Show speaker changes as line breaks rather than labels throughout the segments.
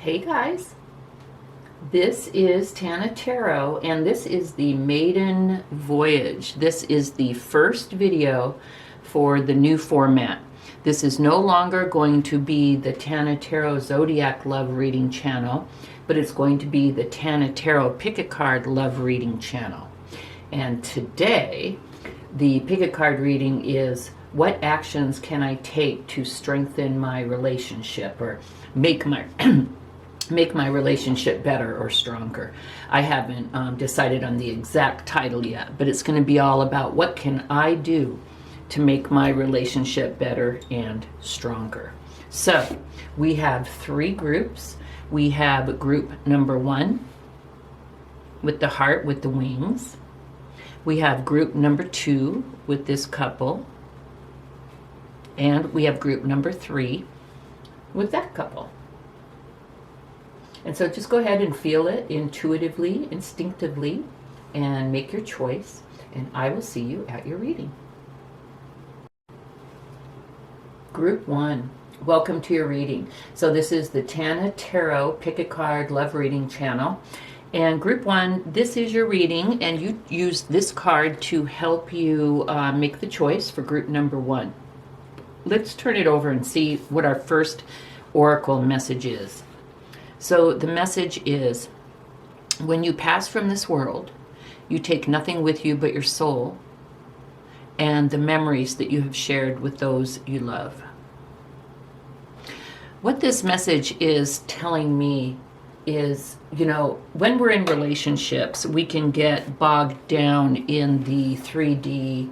Hey guys, this is Tana Tarot, and this is the maiden voyage. This is the first video for the new format. This is no longer going to be the Tana Tarot Zodiac love reading channel, but it's going to be the Tana Tarot pick a card love reading channel. And today, the pick a card reading is what actions can I take to strengthen my relationship or make my make my relationship better or stronger. I haven't decided on the exact title yet, but it's going to be all about what can I do to make my relationship better and stronger. So we have three groups. We have group number 1 with the heart with the wings. We have group number 2 with this couple. And we have group number 3 with that couple. And so just go ahead and feel it intuitively, instinctively, and make your choice. And I will see you at your reading. Group 1, welcome to your reading. So this is the Tana Tarot Pick a Card Love Reading channel. And group 1, this is your reading, and you use this card to help you make the choice for group number 1. Let's turn it over and see what our first oracle message is. So the message is, when you pass from this world, you take nothing with you but your soul and the memories that you have shared with those you love. What this message is telling me is, you know, when we're in relationships, we can get bogged down in the 3D,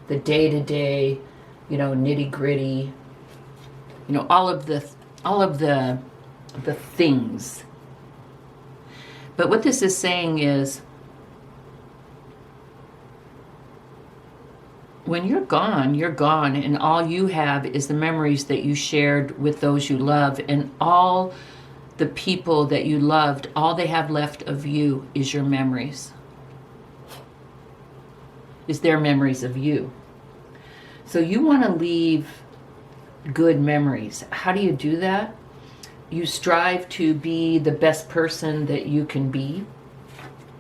the day-to-day, you know, nitty-gritty, you know, all of the things. But what this is saying is, when you're gone, and all you have is the memories that you shared with those you love, and all the people that you loved, all they have left of you is your memories, is their memories of you. So you want to leave good memories. How do you do that? You strive to be the best person that you can be.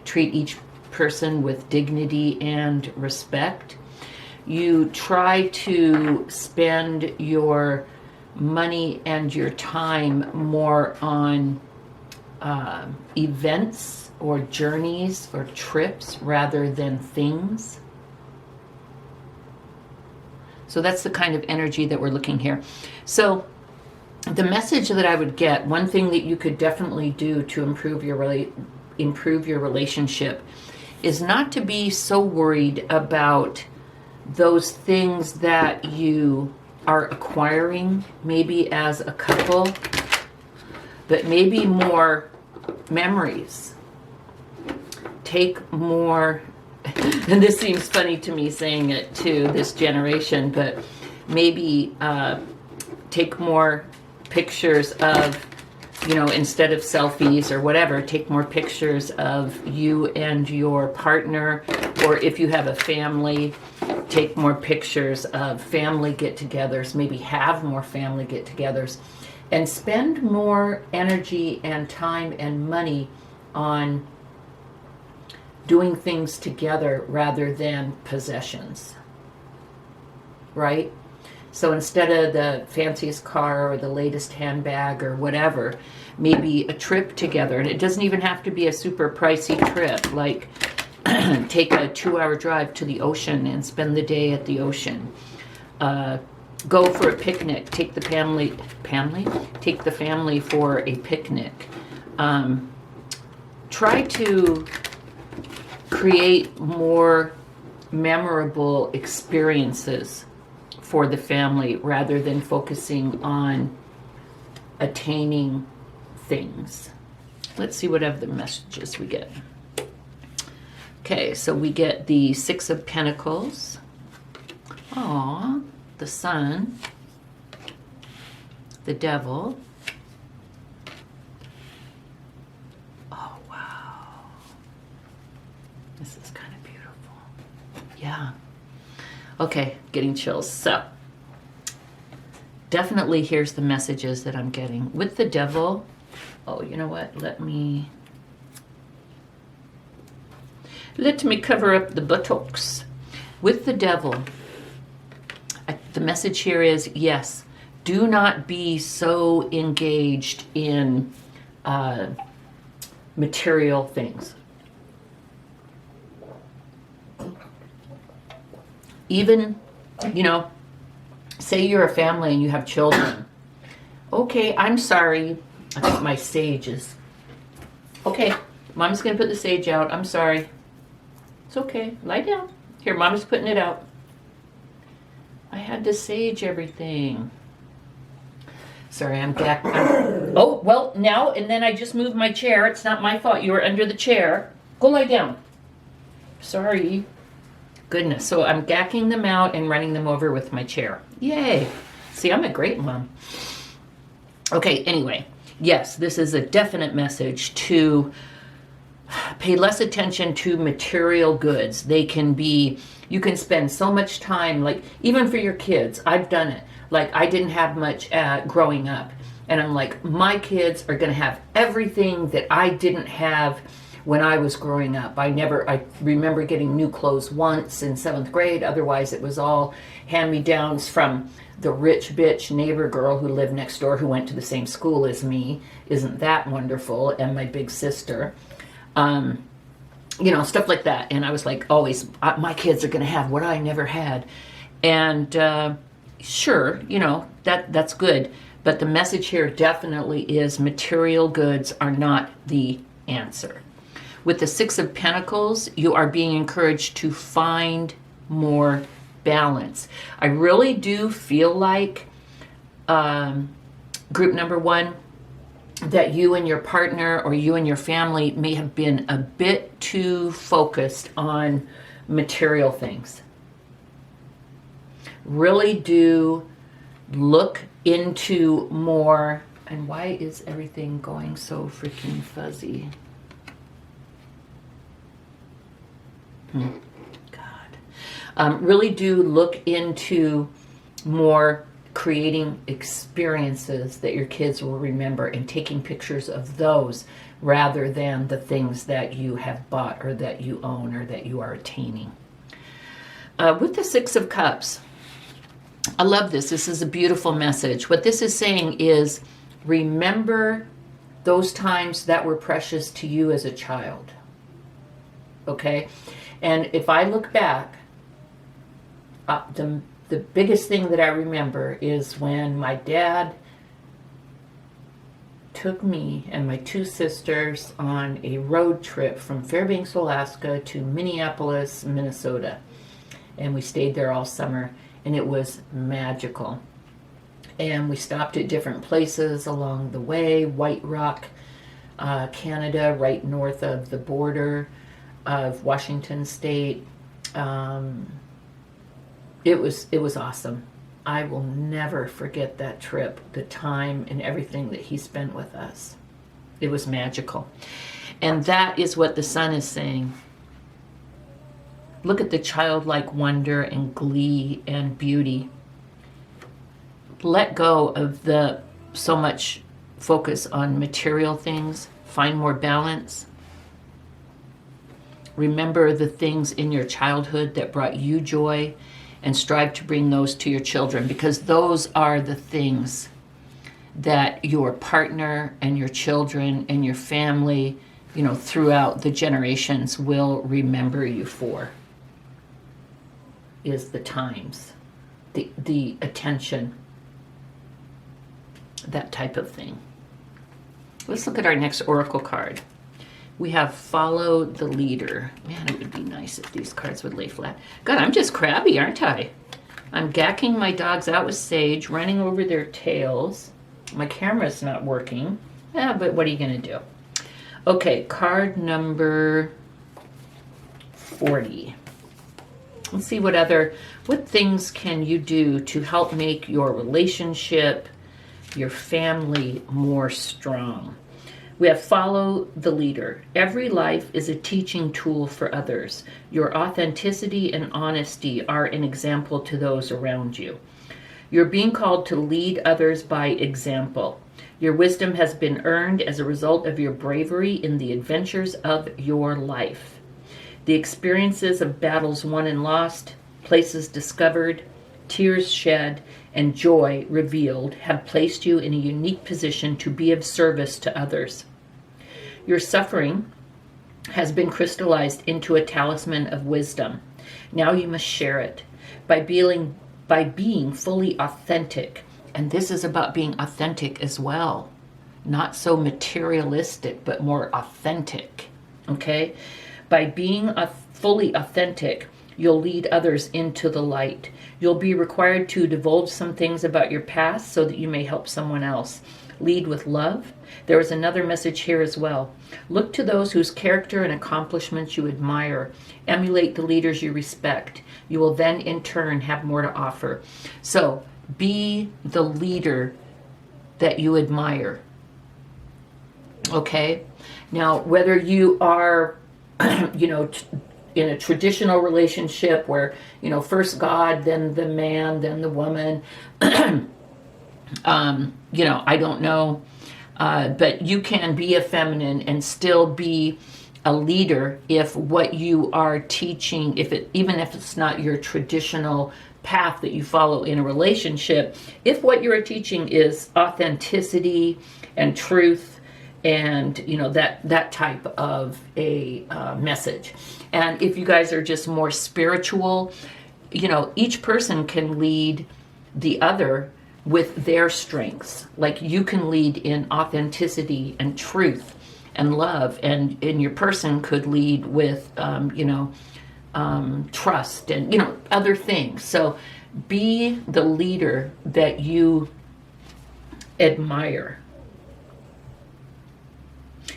Treat each person with dignity and respect. You try to spend your money and your time more on events or journeys or trips rather than things. So that's the kind of energy that we're looking here. So the message that I would get, one thing that you could definitely do to improve your relationship is not to be so worried about those things that you are acquiring, maybe as a couple, but maybe more memories. Take more, and this seems funny to me saying it to this generation, but maybe take more pictures of, you know, instead of selfies or whatever, take more pictures of you and your partner, or if you have a family, take more pictures of family get-togethers, maybe have more family get-togethers, and spend more energy and time and money on doing things together rather than possessions, right? So instead of the fanciest car or the latest handbag or whatever, maybe a trip together. And it doesn't even have to be a super pricey trip, like take a 2-hour drive to the ocean and spend the day at the ocean. Go for a picnic. Take the family for a picnic. Try to create more memorable experiences for the family rather than focusing on attaining things. Let's see what other messages we get. Okay, so we get the 6 of Pentacles. Aw, the Sun, the Devil. Oh, wow. This is kind of beautiful. Yeah. Okay, getting chills. So, definitely here's the messages that I'm getting. With the Devil, Oh, you know what? Let me cover up the buttocks. With the devil, the message here is, yes, do not be so engaged in material things. Even, you know, say you're a family and you have children. Okay, I'm sorry. I think my sage is... Okay, Mom's going to put the sage out. I'm sorry. It's okay. Lie down. Here, Mom's putting it out. I had to sage everything. Sorry, I'm back. Oh, well, now, and then I just moved my chair. It's not my fault. You were under the chair. Go lie down. Sorry. Goodness. So I'm gacking them out and running them over with my chair. Yay. See, I'm a great mom. Okay, anyway. Yes, this is a definite message to pay less attention to material goods. They can be, you can spend so much time, like, even for your kids. I've done it. Like, I didn't have much growing up. And I'm like, my kids are going to have everything that I didn't have when I was growing up. I remember getting new clothes once in 7th grade. Otherwise, it was all hand-me-downs from the rich bitch neighbor girl who lived next door who went to the same school as me. Isn't that wonderful? And my big sister. You know, stuff like that. And I was like, always, my kids are going to have what I never had. And sure, you know, that's good. But the message here definitely is material goods are not the answer. With the Six of Pentacles, you are being encouraged to find more balance. I really do feel like, group number one, that you and your partner or you and your family may have been a bit too focused on material things. Really do look into more. And why is everything going so freaking fuzzy? God. Really do look into more creating experiences that your kids will remember and taking pictures of those rather than the things that you have bought or that you own or that you are attaining. With the Six of Cups, I love this. This is a beautiful message. What this is saying is, remember those times that were precious to you as a child. Okay? And if I look back, the biggest thing that I remember is when my dad took me and my two sisters on a road trip from Fairbanks, Alaska to Minneapolis, Minnesota. And we stayed there all summer, and it was magical. And we stopped at different places along the way. White Rock, Canada, right north of the border of Washington State. It was awesome. I will never forget that trip, the time and everything that he spent with us. It was magical. And that is what the sun is saying. Look at the childlike wonder and glee and beauty. Let go of the so much focus on material things. Find more balance. Remember the things in your childhood that brought you joy, and strive to bring those to your children, because those are the things that your partner and your children and your family, you know, throughout the generations will remember you for. Is the times, the attention, that type of thing. Let's look at our next oracle card. We have Follow the Leader. Man, it would be nice if these cards would lay flat. God, I'm just crabby, aren't I? I'm gacking my dogs out with sage, running over their tails. My camera's not working. But what are you going to do? Okay, card number 40. Let's see what things can you do to help make your relationship, your family more strong. We have Follow the Leader. Every life is a teaching tool for others. Your authenticity and honesty are an example to those around you. You're being called to lead others by example. Your wisdom has been earned as a result of your bravery in the adventures of your life. The experiences of battles won and lost, places discovered, tears shed, and joy revealed have placed you in a unique position to be of service to others. Your suffering has been crystallized into a talisman of wisdom. Now you must share it by being fully authentic. And this is about being authentic as well. Not so materialistic, but more authentic. Okay? By being fully authentic, you'll lead others into the light. You'll be required to divulge some things about your past so that you may help someone else. Lead with love. There is another message here as well. Look to those whose character and accomplishments you admire. Emulate the leaders you respect. You will then in turn have more to offer. So be the leader that you admire. Okay? Now, whether you are, in a traditional relationship where, first God, then the man, then the woman, I don't know. But you can be a feminine and still be a leader if what you are teaching, even if it's not your traditional path that you follow in a relationship, if what you're teaching is authenticity and truth and that type of a message. And if you guys are just more spiritual, each person can lead the other with their strengths. Like you can lead in authenticity and truth and love, and your person could lead with trust and other things. So be the leader that you admire.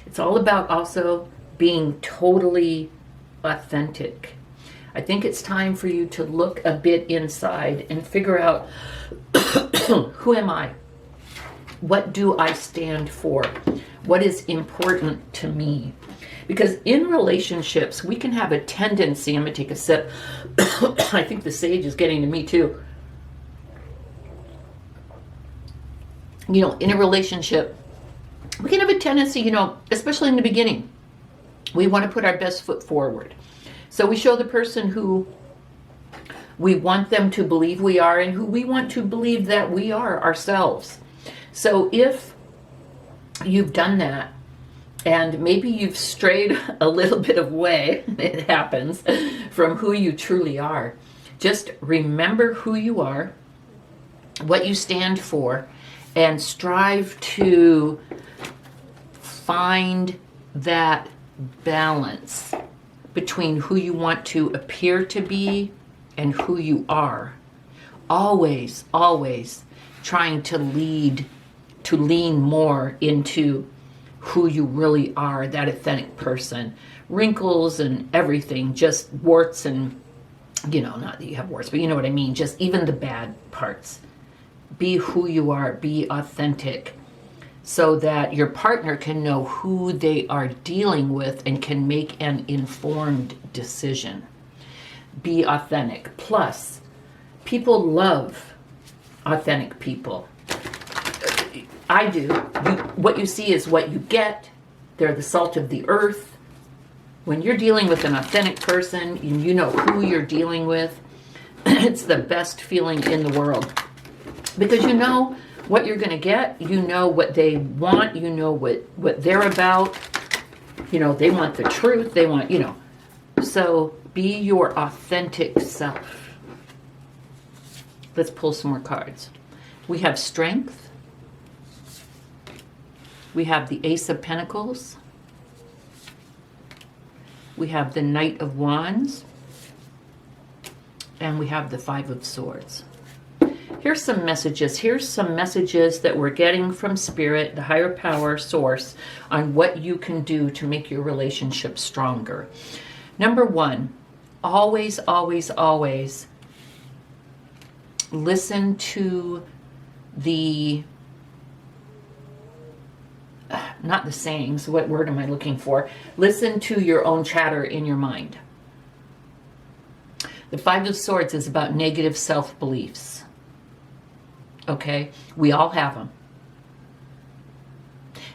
It's all about also being totally authentic. I think it's time for you to look a bit inside and figure out, who am I? What do I stand for? What is important to me? Because in relationships, we can have a tendency, I'm going to take a sip. I think the sage is getting to me too. In a relationship, we can have a tendency, especially in the beginning, we want to put our best foot forward. So we show the person who we want them to believe we are and who we want to believe that we are ourselves. So if you've done that and maybe you've strayed a little bit away, it happens, from who you truly are, just remember who you are, what you stand for, and strive to find that balance between who you want to appear to be and who you are. Always, always trying to lean more into who you really are, that authentic person. Wrinkles and everything, just warts and, not that you have warts, but you know what I mean, just even the bad parts. Be who you are, be authentic, so that your partner can know who they are dealing with and can make an informed decision. Be authentic. Plus, people love authentic people. I do. What you see is what you get. They're the salt of the earth. When you're dealing with an authentic person, and you know who you're dealing with, it's the best feeling in the world. Because you know what you're going to get. You know what they want. You know what they're about. They want the truth. They want, So be your authentic self. Let's pull some more cards. We have strength. We have the Ace of Pentacles. We have the Knight of Wands. And we have the Five of Swords. Here's some messages. Here's some messages that we're getting from Spirit, the higher power source, on what you can do to make your relationship stronger. Number one, always, always, always listen to not the sayings, what word am I looking for? Listen to your own chatter in your mind. The Five of Swords is about negative self-beliefs. Okay? We all have them.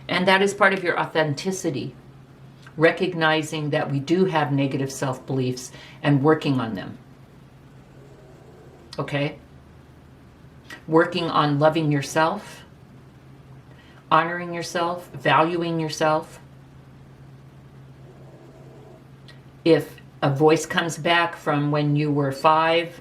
And that is part of your authenticity. Recognizing that we do have negative self-beliefs and working on them. Okay? Working on loving yourself, honoring yourself, valuing yourself. If a voice comes back from when you were 5,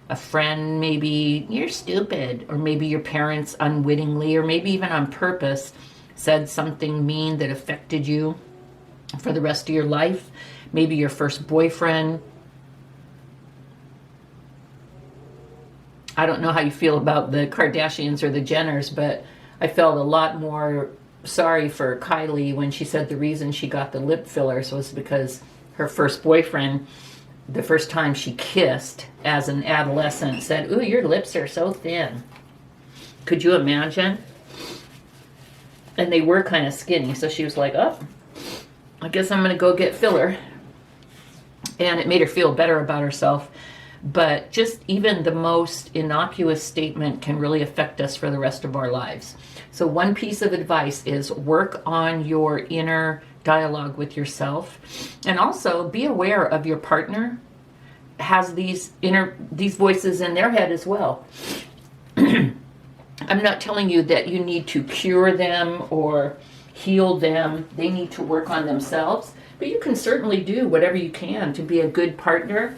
a friend, maybe you're stupid, or maybe your parents unwittingly, or maybe even on purpose, said something mean that affected you for the rest of your life, maybe your first boyfriend. I don't know how you feel about the Kardashians or the Jenners, but I felt a lot more sorry for Kylie when she said the reason she got the lip fillers was because her first boyfriend, the first time she kissed as an adolescent, said, "Ooh, your lips are so thin." Could you imagine? And they were kind of skinny, so she was like, "Oh, I guess I'm going to go get filler." And it made her feel better about herself. But just even the most innocuous statement can really affect us for the rest of our lives. So one piece of advice is work on your inner dialogue with yourself. And also be aware of your partner has these voices in their head as well. I'm not telling you that you need to cure them or heal them. They need to work on themselves. But you can certainly do whatever you can to be a good partner.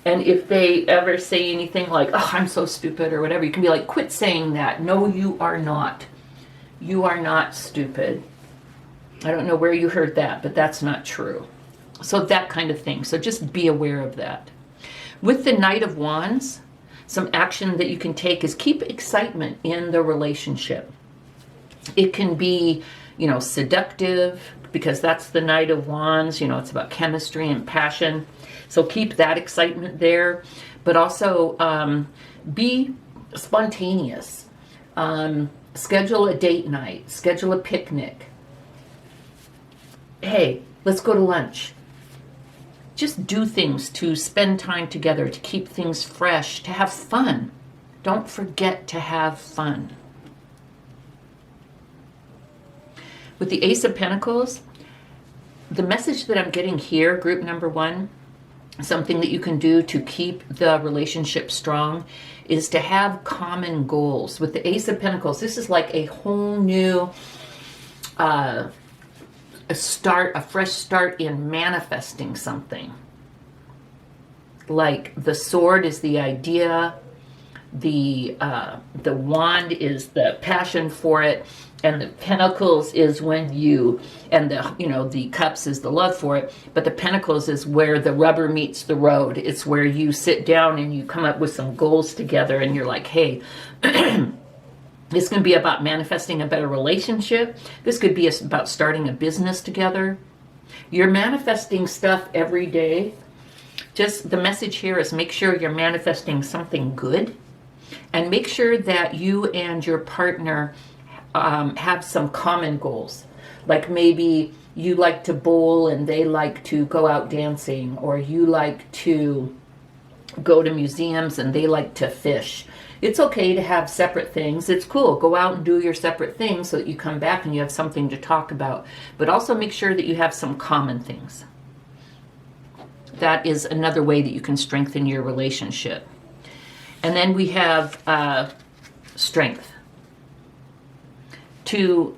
And if they ever say anything like, "Oh, I'm so stupid," or whatever, you can be like, "Quit saying that. No, you are not. You are not stupid. I don't know where you heard that, but that's not true." So that kind of thing. So just be aware of that. With the Knight of Wands, some action that you can take is keep excitement in the relationship. It can be, seductive, because that's the Knight of Wands. It's about chemistry and passion. So keep that excitement there. But also be spontaneous. Schedule a date night. Schedule a picnic. Hey, let's go to lunch. Just do things to spend time together, to keep things fresh, to have fun. Don't forget to have fun. With the Ace of Pentacles, the message that I'm getting here, group number 1, something that you can do to keep the relationship strong, is to have common goals. With the Ace of Pentacles, this is like a whole new a fresh start in manifesting something. Like the sword is the idea, the wand is the passion for it, and the pentacles is when you, and the cups is the love for it, but the pentacles is where the rubber meets the road. It's where you sit down and you come up with some goals together, and you're like, hey, this can be about manifesting a better relationship. This could be about starting a business together. You're manifesting stuff every day. Just the message here is make sure you're manifesting something good, and make sure that you and your partner have some common goals. Like maybe you like to bowl and they like to go out dancing, or you like to go to museums and they like to fish. It's okay to have separate things. It's cool. Go out and do your separate things so that you come back and you have something to talk about. But also make sure that you have some common things. That is another way that you can strengthen your relationship. And then we have strength. To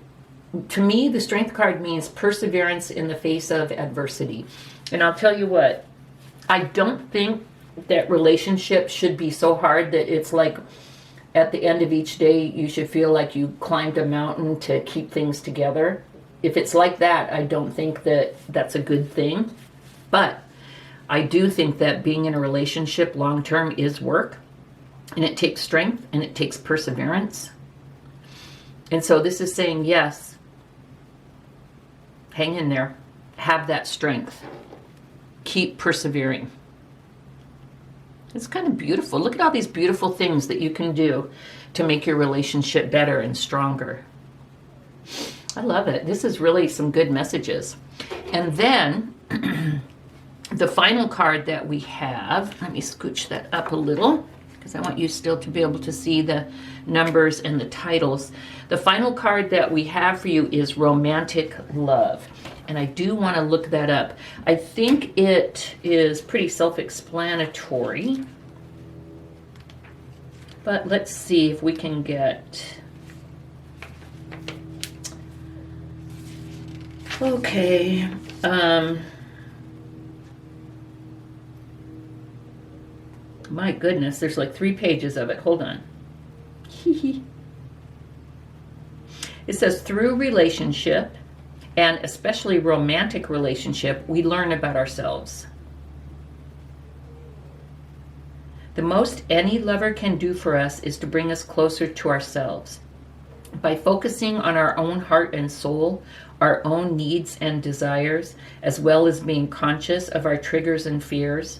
me, the strength card means perseverance in the face of adversity. And I'll tell you what, I don't think that relationships should be so hard that it's like at the end of each day you should feel like you climbed a mountain to keep things together. If it's like that, I don't think that that's a good thing. But I do think that being in a relationship long term is work, and it takes strength and it takes perseverance. And so this is saying, yes, hang in there, have that strength, keep persevering. It's kind of beautiful. Look at all these beautiful things that you can do to make your relationship better and stronger. I love it. This is really some good messages. And then the final card that we have, let me scooch that up a little. because I want you still to be able to see the numbers and the titles. The final card that we have for you is Romantic Love. And I do want to look that up. I think it is pretty self-explanatory. But let's see if we can get... Okay. My goodness, there's like 3 pages of it. Hold on. It says, through relationship, and especially romantic relationship, we learn about ourselves. The most any lover can do for us is to bring us closer to ourselves. By focusing on our own heart and soul, our own needs and desires, as well as being conscious of our triggers and fears,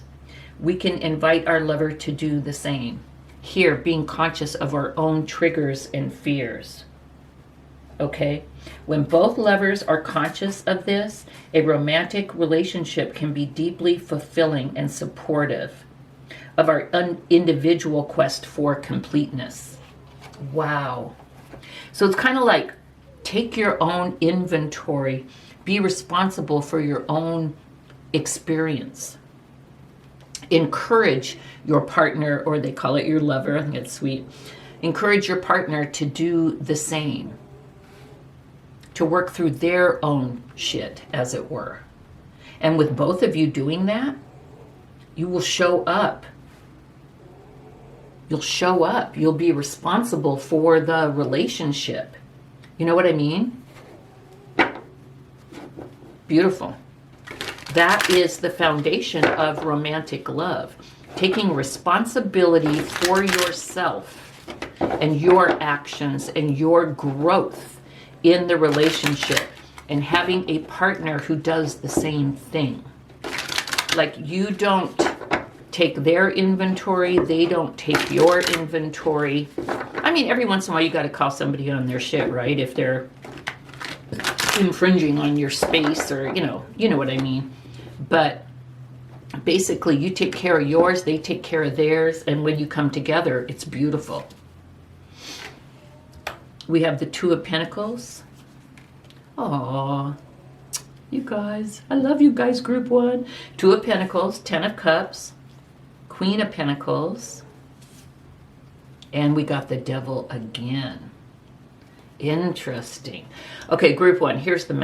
we can invite our lover to do the same. Here, being conscious of our own triggers and fears. Okay? When both lovers are conscious of this, a romantic relationship can be deeply fulfilling and supportive of our individual quest for completeness. Wow. So it's kind of like, take your own inventory, be responsible for your own experience. Encourage your partner, or they call it your lover, I think it's sweet. Encourage your partner to do the same, to work through their own shit, as it were. And with both of you doing that, you will show up. You'll show up. You'll be responsible for the relationship. You know what I mean? Beautiful. That is the foundation of romantic love. Taking responsibility for yourself and your actions and your growth in the relationship, and having a partner who does the same thing. Like, you don't take their inventory, they don't take your inventory. I mean, every once in a while you got to call somebody on their shit, right? If they're infringing on your space, or you know what I mean. But basically, you take care of yours, they take care of theirs, and when you come together, it's beautiful. We have the Two of Pentacles. Aww, you guys, I love you guys, group 1. Two of Pentacles, 10 of Cups, Queen of Pentacles, and we got the Devil again. Interesting. Okay, group 1, here's the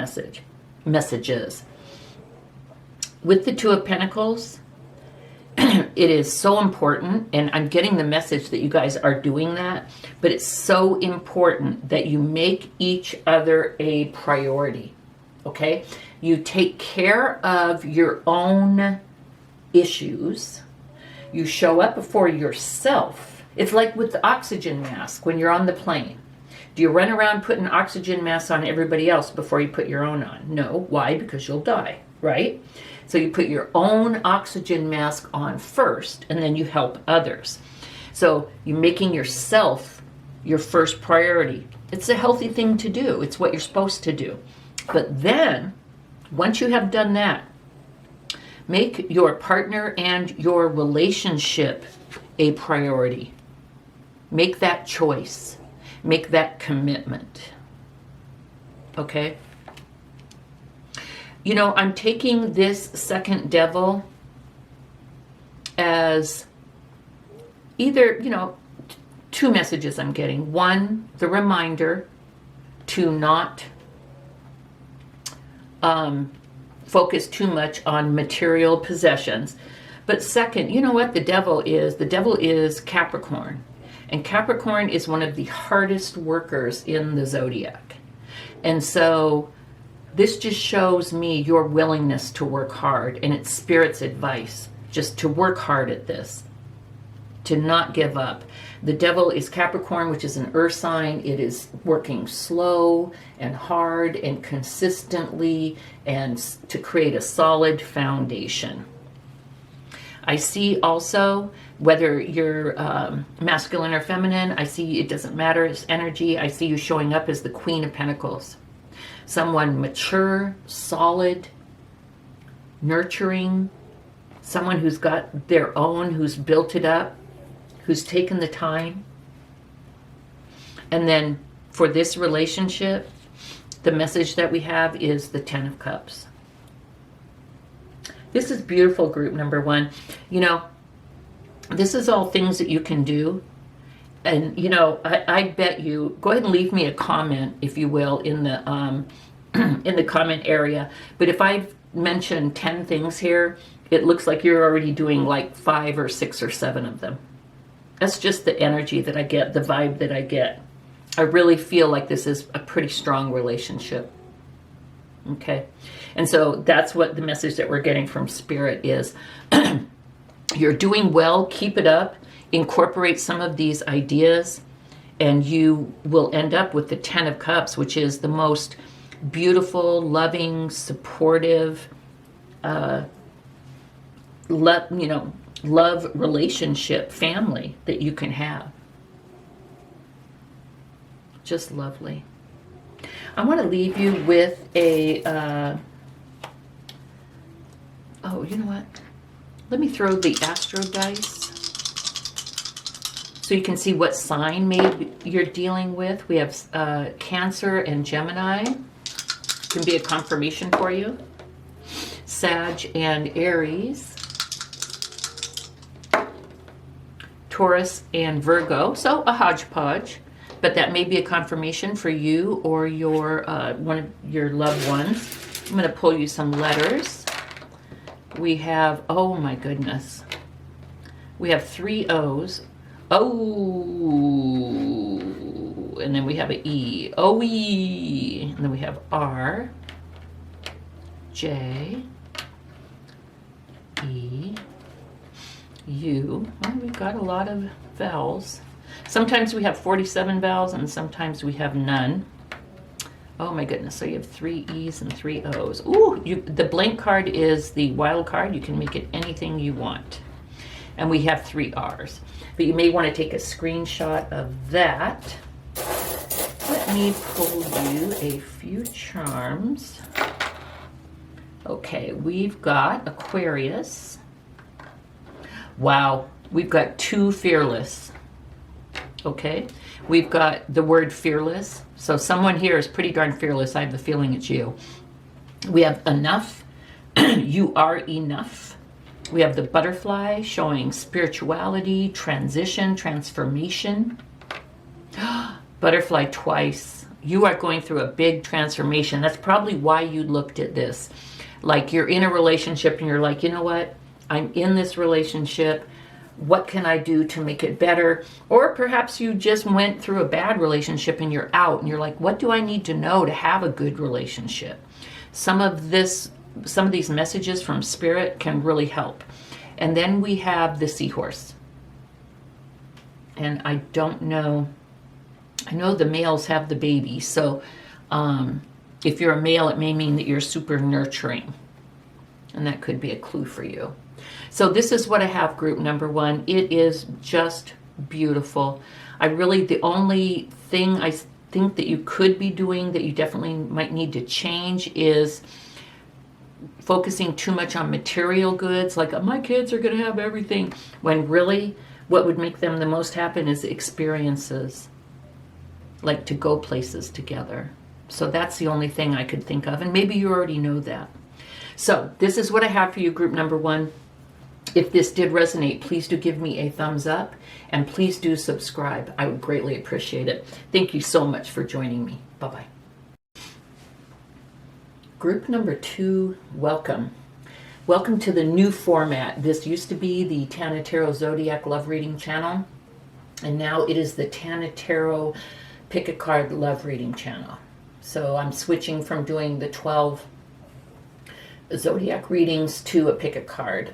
messages. With the Two of Pentacles, it is so important, and I'm getting the message that you guys are doing that, but it's so important that you make each other a priority, okay? You take care of your own issues. You show up for yourself. It's like with the oxygen mask when you're on the plane. Do you run around putting oxygen masks on everybody else before you put your own on? No. Why? Because you'll die, right? So you put your own oxygen mask on first, and then you help others. So you're making yourself your first priority. It's a healthy thing to do. It's what you're supposed to do. But then, once you have done that, make your partner and your relationship a priority. Make that choice. Make that commitment. Okay? You know, I'm taking this second Devil as either, two messages I'm getting. One, the reminder to not focus too much on material possessions. But second, you know what the devil is? The devil is Capricorn. And Capricorn is one of the hardest workers in the zodiac. And so this just shows me your willingness to work hard, and it's Spirit's advice, just to work hard at this, to not give up. The devil is Capricorn, which is an earth sign. It is working slow and hard and consistently, and to create a solid foundation. I see also, whether you're masculine or feminine, I see it doesn't matter, it's energy. I see you showing up as the Queen of Pentacles. Someone mature, solid, nurturing, someone who's got their own, who's built it up, who's taken the time. And then for this relationship, the message that we have is the Ten of Cups. This is beautiful, group number one. You know, this is all things that you can do. And, you know, I bet you, go ahead and leave me a comment, if you will, in the in the comment area. But if I've mentioned 10 things here, it looks like you're already doing like 5 or 6 or 7 of them. That's just the energy that I get, the vibe that I get. I really feel like this is a pretty strong relationship. Okay. And so that's what the message that we're getting from Spirit is. You're doing well. Keep it up. Incorporate some of these ideas, and you will end up with the Ten of Cups, which is the most beautiful, loving, supportive, love relationship, family that you can have. Just lovely. I want to leave you with a, oh, you know what? Let me throw the Astro dice so you can see what sign maybe you're dealing with. We have Cancer and Gemini. Can be a confirmation for you. Sag and Aries. Taurus and Virgo. So a hodgepodge. But that may be a confirmation for you or your one of your loved ones. I'm going to pull you some letters. We have, oh my goodness. We have 3 O's. Oh, and then we have an E. O-E. And then we have R, J, E, U. Well, we've got a lot of vowels. Sometimes we have 47 vowels and sometimes we have none. Oh my goodness, so you have 3 E's and 3 O's. Ooh, the blank card is the wild card. You can make it anything you want. And we have 3 R's. But you may want to take a screenshot of that. Let me pull you a few charms. Okay, we've got Aquarius. Wow, we've got 2 Fearless. Okay, we've got the word fearless. So someone here is pretty darn fearless. I have the feeling it's you. We have enough. You are enough. We have the butterfly showing spirituality, transition, transformation. Butterfly twice. You are going through a big transformation. That's probably why you looked at this. Like you're in a relationship and you're like, you know what? I'm in this relationship. What can I do to make it better? Or perhaps you just went through a bad relationship and you're out and you're like, what do I need to know to have a good relationship? Some of these messages from Spirit can really help. And then we have the Seahorse. And I don't know, I know the males have the baby. So if you're a male, it may mean that you're super nurturing. And that could be a clue for you. So this is what I have, group number one. It is just beautiful. The only thing I think that you could be doing that you definitely might need to change is focusing too much on material goods. Like, my kids are going to have everything. When really what would make them the most happen is experiences. Like to go places together. So that's the only thing I could think of. And maybe you already know that. So this is what I have for you, group number one. If this did resonate, please do give me a thumbs up and please do subscribe. I would greatly appreciate it. Thank you so much for joining me. Bye-bye. Group number 2, welcome. Welcome to the new format. This used to be the Tana Tarot Zodiac Love Reading channel, and now it is the Tana Tarot Pick a Card Love Reading channel. So I'm switching from doing the 12 Zodiac readings to a pick a card.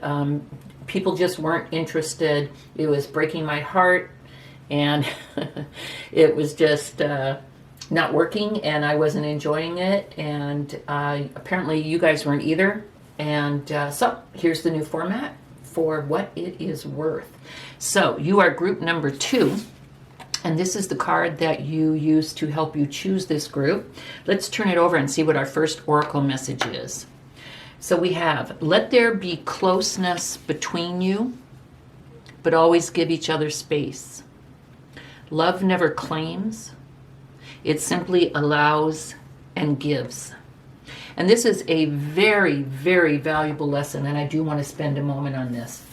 People just weren't interested. It was breaking my heart, and it was just not working, and I wasn't enjoying it, and apparently you guys weren't either. And so here's the new format for what it is worth. So you are group number 2, and this is the card that you use to help you choose this group. Let's turn it over and see what our first oracle message is. So we have, let there be closeness between you. but always give each other space. Love never claims. It simply allows and gives. And this is a very, very valuable lesson, and I do want to spend a moment on this.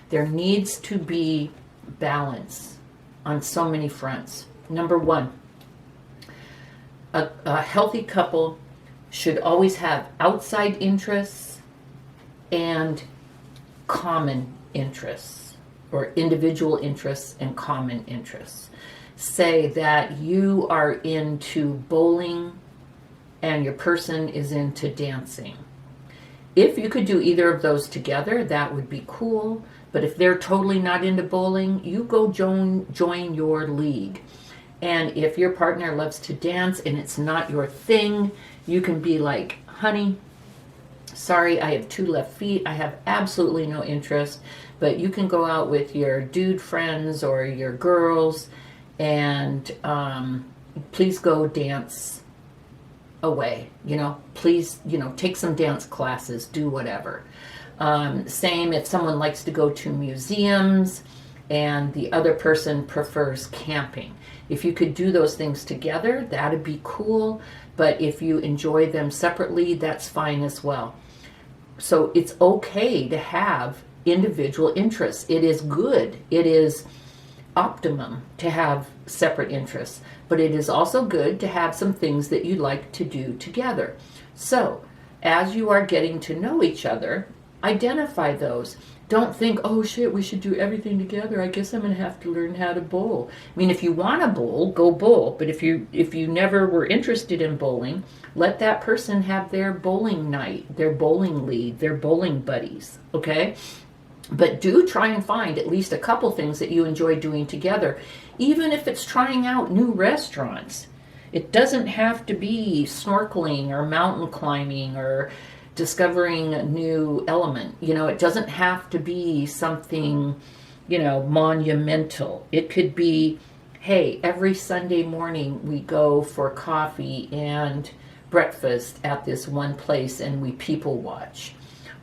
There needs to be balance on so many fronts. Number one, a healthy couple should always have outside interests and common interests, or individual interests and common interests. Say that you are into bowling and your person is into dancing. If you could do either of those together, that would be cool. But if they're totally not into bowling, you go join your league. And if your partner loves to dance and it's not your thing, you can be like, honey, sorry, I have 2 left feet. I have absolutely no interest. But you can go out with your dude friends or your girls and please go dance away. Please, take some dance classes, do whatever. Same if someone likes to go to museums and the other person prefers camping. If you could do those things together, that'd be cool. But if you enjoy them separately, that's fine as well. So it's okay to have individual interests. It is good. It is optimum to have separate interests. But it is also good to have some things that you like to do together. So as you are getting to know each other, identify those. Don't think, oh shit, we should do everything together. I guess I'm going to have to learn how to bowl. I mean, if you want to bowl, go bowl. But if you never were interested in bowling, let that person have their bowling night, their bowling league, their bowling buddies, okay? But do try and find at least a couple things that you enjoy doing together, even if it's trying out new restaurants. It doesn't have to be snorkeling or mountain climbing or discovering a new element. It doesn't have to be something, monumental. It could be, hey, every Sunday morning we go for coffee and breakfast at this one place and we people watch.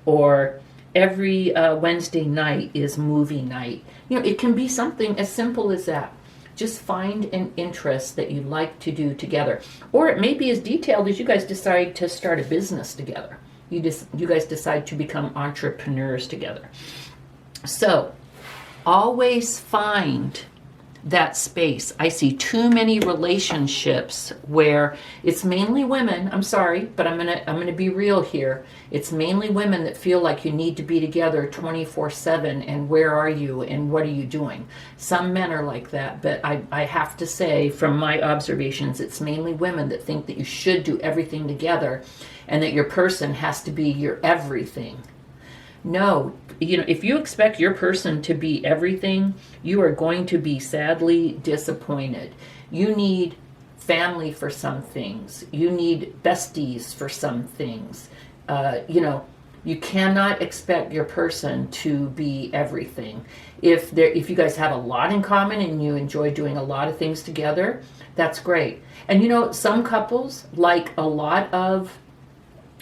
Or every Wednesday night is movie night. It can be something as simple as that. Just find an interest that you like to do together. Or it may be as detailed as you guys decide to start a business together. You guys decide to become entrepreneurs together. So always find that space. I see too many relationships where it's mainly women. I'm sorry, but I'm gonna be real here. It's mainly women that feel like you need to be together 24/7 and where are you and what are you doing? Some men are like that, but I have to say from my observations, it's mainly women that think that you should do everything together and that your person has to be your everything. No, if you expect your person to be everything, you are going to be sadly disappointed. You need family for some things. You need besties for some things. You cannot expect your person to be everything. If you guys have a lot in common and you enjoy doing a lot of things together, that's great. And some couples like a lot of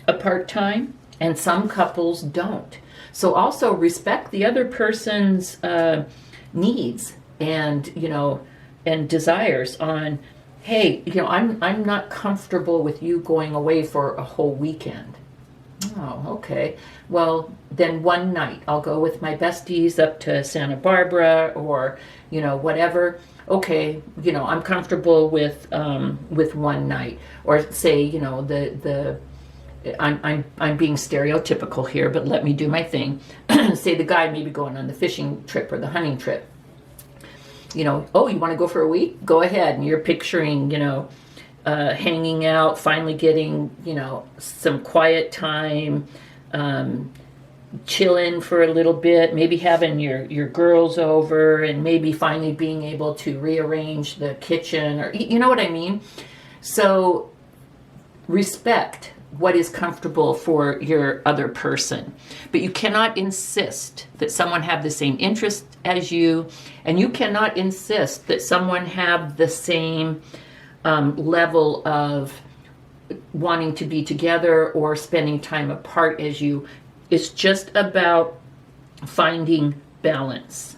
a part-time and some couples don't. So also respect the other person's needs and desires on, hey, I'm not comfortable with you going away for a whole weekend. Oh, okay. Well, then one night I'll go with my besties up to Santa Barbara or, whatever. Okay, I'm comfortable with one night. Or say, I'm being stereotypical here, but let me do my thing. Say the guy may be going on the fishing trip or the hunting trip. Oh, you want to go for a week? Go ahead. And you're picturing, hanging out, finally getting, some quiet time, chilling for a little bit, maybe having your girls over and maybe finally being able to rearrange the kitchen or, you know what I mean? So respect what is comfortable for your other person. But you cannot insist that someone have the same interest as you, and you cannot insist that someone have the same level of wanting to be together or spending time apart as you. It's just about finding balance.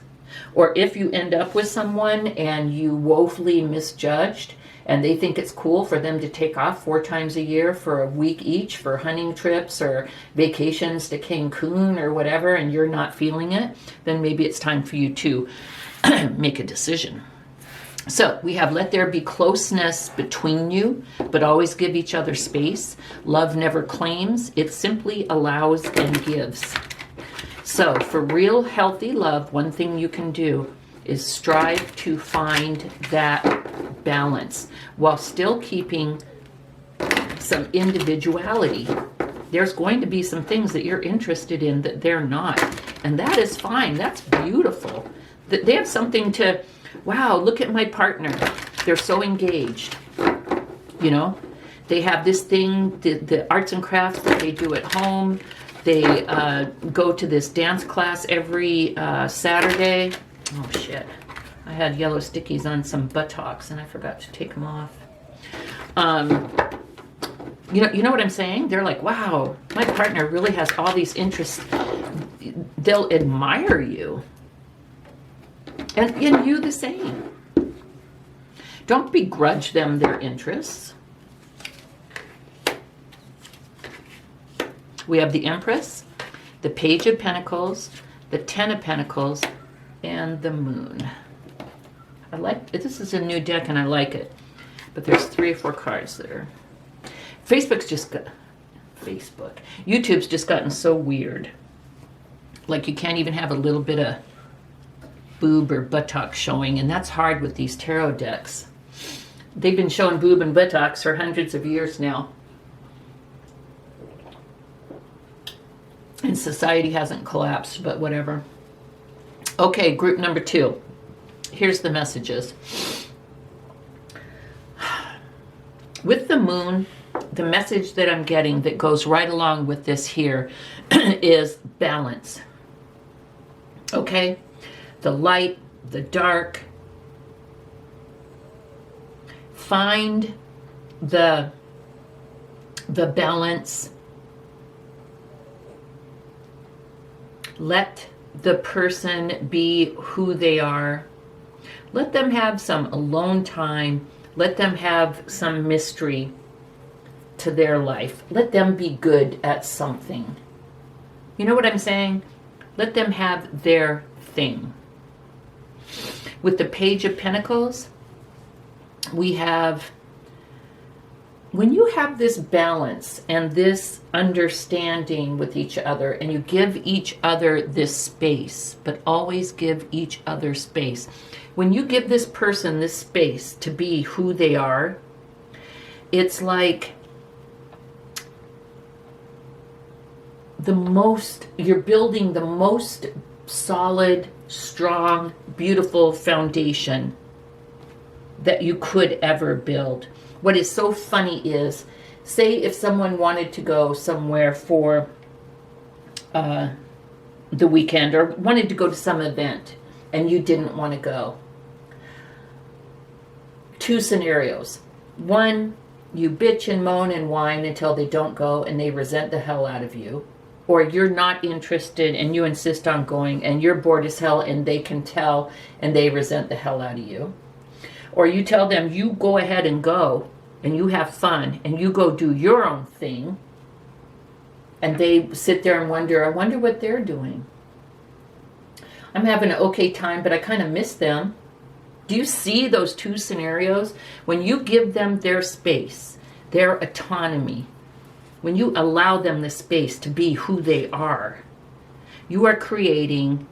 Or if you end up with someone and you woefully misjudged, and they think it's cool for them to take off 4 times a year for a week each for hunting trips or vacations to Cancun or whatever, and you're not feeling it, then maybe it's time for you to make a decision. So we have let there be closeness between you, but always give each other space. Love never claims, it simply allows and gives. So for real healthy love, one thing you can do is strive to find that balance while still keeping some individuality. There's going to be some things that you're interested in that they're not, and that is fine. That's beautiful. That they have something to, wow, look at my partner. They're so engaged. You know, they have this thing, the arts and crafts that they do at home. They go to this dance class every Saturday. Oh shit, I had yellow stickies on some buttocks and I forgot to take them off. You know what I'm saying? They're like, wow, my partner really has all these interests. They'll admire you. And you the same. Don't begrudge them their interests. We have the Empress, the Page of Pentacles, the Ten of Pentacles, and the Moon. I like it. This is a new deck and I like it. But there's 3 or 4 cards that are... YouTube's just gotten so weird. Like you can't even have a little bit of boob or buttock showing, and that's hard with these tarot decks. They've been showing boob and buttocks for hundreds of years now. And society hasn't collapsed, but whatever. Okay, group number 2. Here's the messages. With the Moon, the message that I'm getting that goes right along with this here is balance. Okay? The light, the dark. Find the balance. Let the person be who they are. Let them have some alone time. Let them have some mystery to their life. Let them be good at something. You know what I'm saying? Let them have their thing. With the Page of Pentacles, we have, when you have this balance and this understanding with each other, and you give each other this space, but always give each other space. When you give this person this space to be who they are, it's like you're building the most solid, strong, beautiful foundation that you could ever build. What is so funny is, say if someone wanted to go somewhere for the weekend, or wanted to go to some event and you didn't want to go. 2 scenarios. 1, you bitch and moan and whine until they don't go and they resent the hell out of you. Or you're not interested and you insist on going and you're bored as hell and they can tell and they resent the hell out of you. Or you tell them you go ahead and go and you have fun and you go do your own thing, and they sit there and wonder, I wonder what they're doing. I'm having an okay time, but I kind of miss them. Do you see those 2 scenarios? When you give them their space, their autonomy, when you allow them the space to be who they are, you are creating,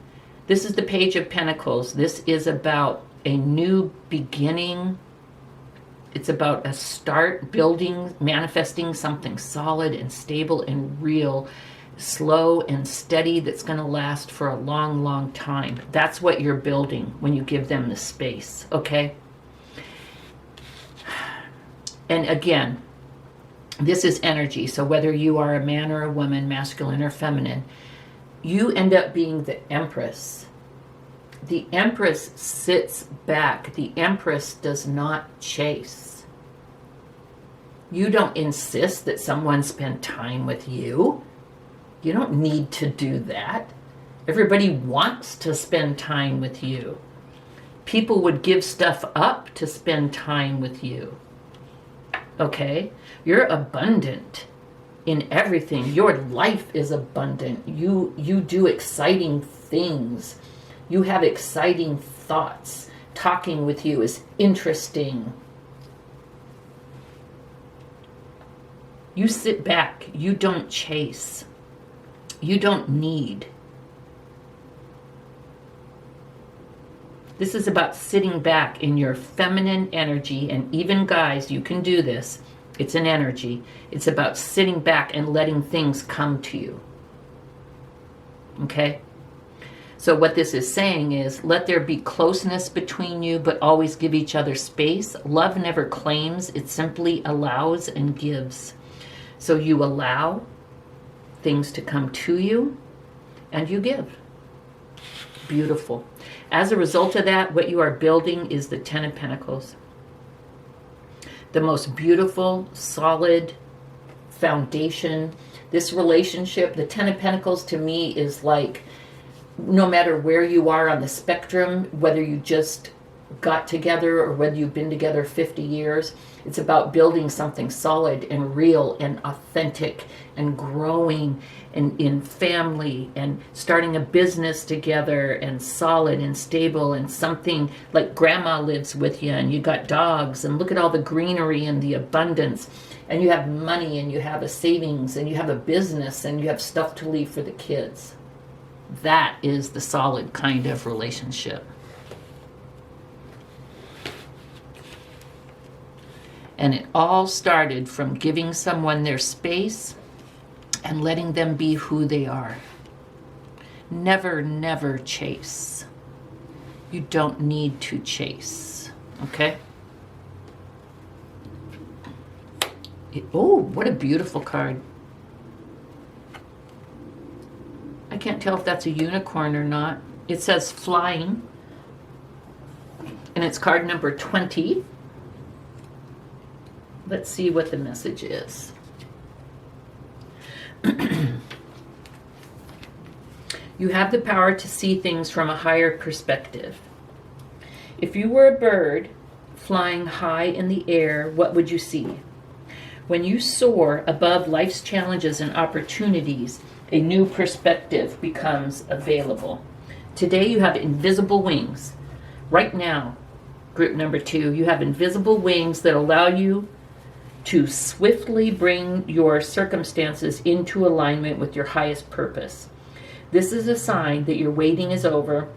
this is the Page of Pentacles. This is about a new beginning. It's about a start, building, manifesting something solid and stable and real, slow and steady, that's going to last for a long, long time. That's what you're building when you give them the space, okay? And again, this is energy, so whether you are a man or a woman, masculine or feminine, you end up being the Empress. The Empress sits back. The Empress does not chase. You don't insist that someone spend time with you. You don't need to do that. Everybody wants to spend time with you. People would give stuff up to spend time with you. Okay? You're abundant in everything. Your life is abundant. You do exciting things. You have exciting thoughts. Talking with you is interesting. You sit back. You don't chase. You don't need. This is about sitting back in your feminine energy, and even guys, you can do this. It's an energy. It's about sitting back and letting things come to you. Okay? So what this is saying is, let there be closeness between you, but always give each other space. Love never claims. It simply allows and gives. So you allow things to come to you, and you give. Beautiful. As a result of that, what you are building is the Ten of Pentacles. The most beautiful, solid foundation. This relationship, the Ten of Pentacles to me is like, no matter where you are on the spectrum, whether you just got together or whether you've been together 50 years, it's about building something solid and real and authentic and growing and in family and starting a business together and solid and stable and something like grandma lives with you and you got dogs and look at all the greenery and the abundance and you have money and you have a savings and you have a business and you have stuff to leave for the kids. That is the solid kind of relationship. And it all started from giving someone their space and letting them be who they are. Never, never chase. You don't need to chase, okay? Oh, what a beautiful card. I can't tell if that's a unicorn or not. It says flying, and it's card number 20. Let's see what the message is. You have the power to see things from a higher perspective. If you were a bird flying high in the air, what would you see? When you soar above life's challenges and opportunities, a new perspective becomes available. Today you have invisible wings. Right now, group number 2, you have invisible wings that allow you to swiftly bring your circumstances into alignment with your highest purpose. This is a sign that your waiting is over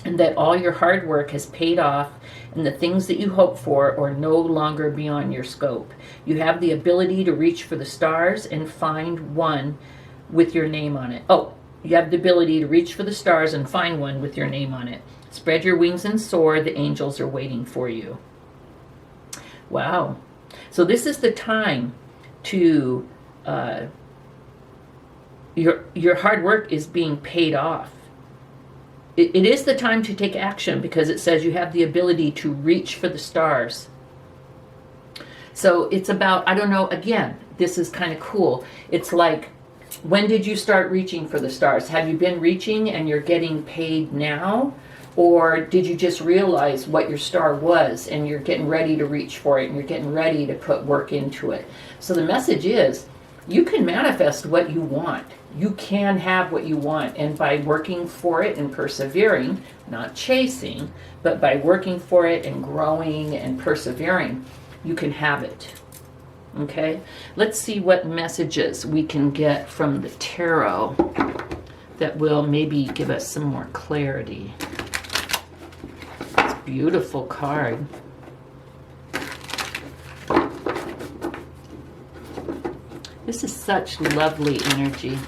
and that all your hard work has paid off and the things that you hope for are no longer beyond your scope. You have the ability to reach for the stars and find one with your name on it. Oh, you have the ability to reach for the stars and find one with your name on it. Spread your wings and soar. The angels are waiting for you. Wow. So this is the time to, your hard work is being paid off. It is the time to take action because it says you have the ability to reach for the stars. So it's about, I don't know, again, this is kind of cool. It's like, when did you start reaching for the stars? Have you been reaching and you're getting paid now? Or did you just realize what your star was and you're getting ready to reach for it and you're getting ready to put work into it? So the message is, you can manifest what you want. You can have what you want. And by working for it and persevering, not chasing, but by working for it and growing and persevering, you can have it. Okay? Let's see what messages we can get from the tarot that will maybe give us some more clarity. Beautiful card. This is such lovely energy.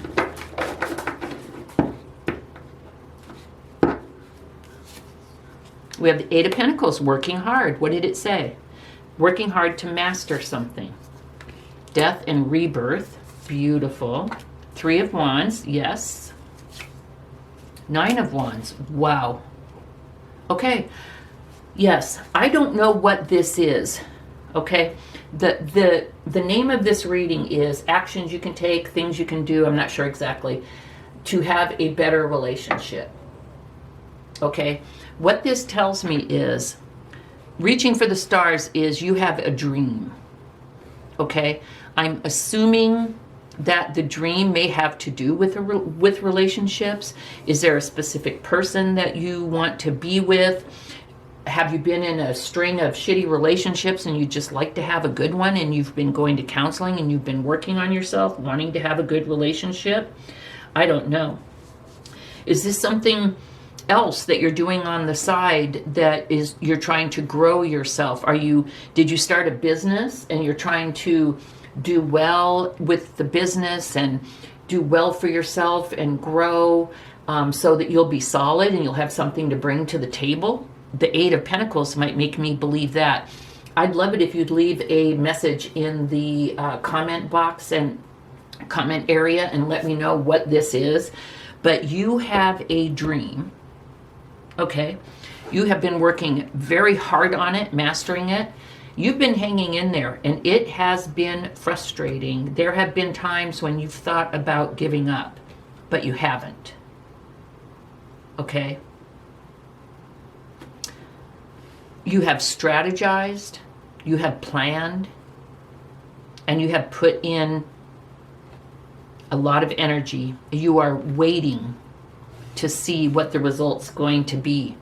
We have the Eight of Pentacles, working hard. What did it say? Working hard to master something. Death and rebirth. Beautiful. Three of Wands. Yes. Nine of Wands. Wow. Okay. Yes, I don't know what this is, okay? The name of this reading is Actions You Can Take, Things You Can Do, I'm not sure exactly, to have a better relationship. Okay? What this tells me is, reaching for the stars is you have a dream. Okay? I'm assuming that the dream may have to do with relationships. Is there a specific person that you want to be with? Have you been in a string of shitty relationships and you just like to have a good one, and you've been going to counseling and you've been working on yourself, wanting to have a good relationship? I don't know. Is this something else that you're doing on the side that is you're trying to grow yourself? Did you start a business and you're trying to do well with the business and do well for yourself and grow so that you'll be solid and you'll have something to bring to the table? The Eight of Pentacles might make me believe that. I'd love it if you'd leave a message in the comment box and comment area and let me know what this is. But you have a dream, okay? You have been working very hard on it, mastering it. You've been hanging in there, and it has been frustrating. There have been times when you've thought about giving up, but you haven't. Okay? You have strategized, you have planned, and you have put in a lot of energy. You are waiting to see what the result's going to be.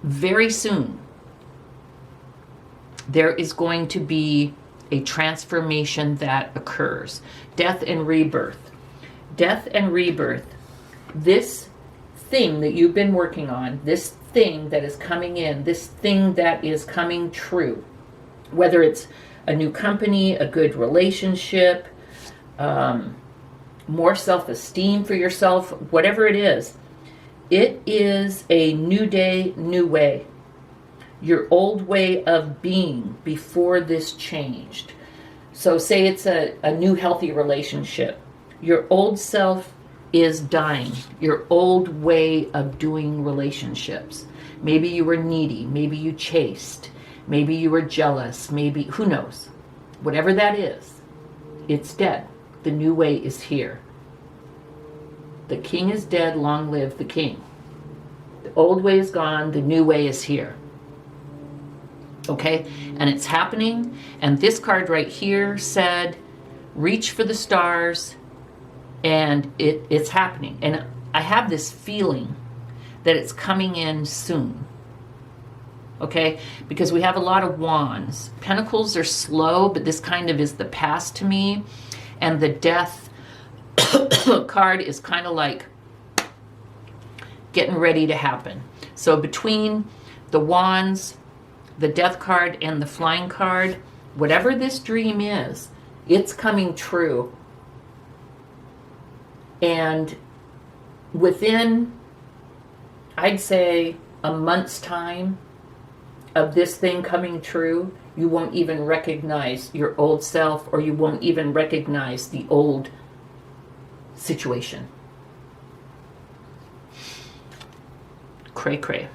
Very soon, there is going to be a transformation that occurs. Death and rebirth. Death and rebirth. This thing that you've been working on, this thing that is coming in, this thing that is coming true, whether it's a new company, a good relationship, more self-esteem for yourself, whatever it is a new day, new way. Your old way of being before this changed. So say it's a new healthy relationship. Your old self is dying. Your old way of doing relationships. Maybe you were needy. Maybe you chased. Maybe you were jealous. Maybe, who knows? Whatever that is, it's dead. The new way is here. The king is dead. Long live the king. The old way is gone. The new way is here. Okay, and it's happening. And this card right here said, reach for the stars, and it's happening. And I have this feeling that it's coming in soon. Okay, because we have a lot of wands. Pentacles are slow, but this kind of is the past to me. And the death card is kind of like getting ready to happen. So between the wands, the death card, and the flying card, whatever this dream is, it's coming true. And within, I'd say, a month's time of this thing coming true, you won't even recognize your old self, or you won't even recognize the old situation. Cray cray.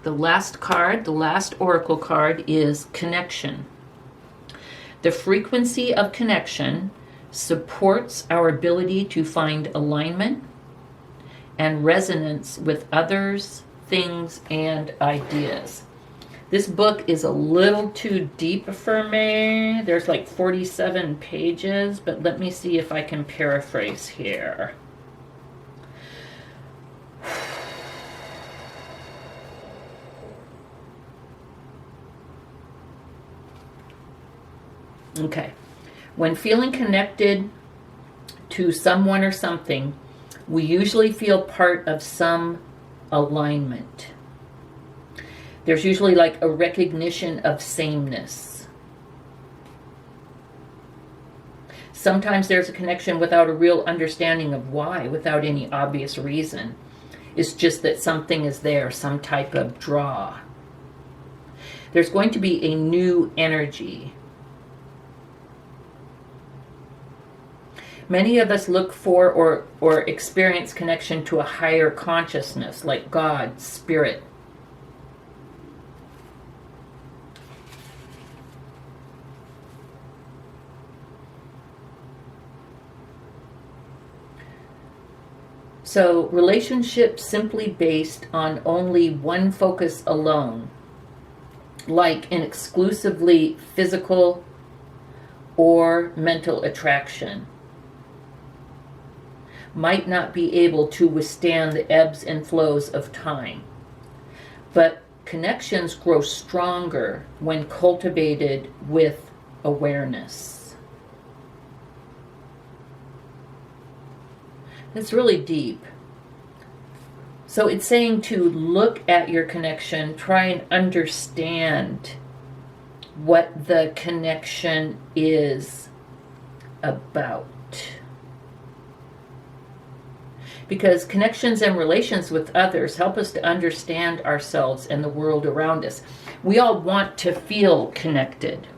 The last card, the last oracle card, is connection. The frequency of connection supports our ability to find alignment and resonance with others, things, and ideas. This book is a little too deep for me. There's like 47 pages, but let me see if I can paraphrase here. Okay. When feeling connected to someone or something, we usually feel part of some alignment. There's usually like a recognition of sameness. Sometimes there's a connection without a real understanding of why, without any obvious reason. It's just that something is there, some type of draw. There's going to be a new energy. Many of us look for or experience connection to a higher consciousness, like God, Spirit. So relationships simply based on only one focus alone, like an exclusively physical or mental attraction, might not be able to withstand the ebbs and flows of time. But connections grow stronger when cultivated with awareness. It's really deep. So it's saying to look at your connection, try and understand what the connection is about. Because connections and relations with others help us to understand ourselves and the world around us. We all want to feel connected.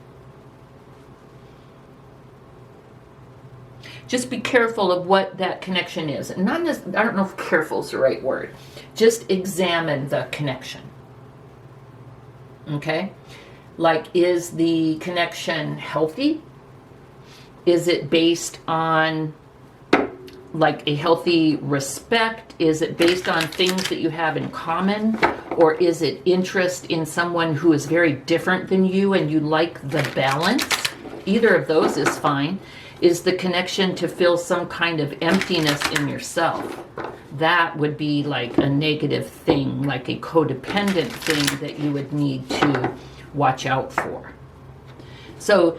Just be careful of what that connection is. I don't know if careful is the right word. Just examine the connection. Okay? Like, is the connection healthy? Is it based on like a healthy respect? Is it based on things that you have in common? Or is it interest in someone who is very different than you and you like the balance? Either of those is fine. Is the connection to fill some kind of emptiness in yourself? That would be like a negative thing, like a codependent thing that you would need to watch out for. So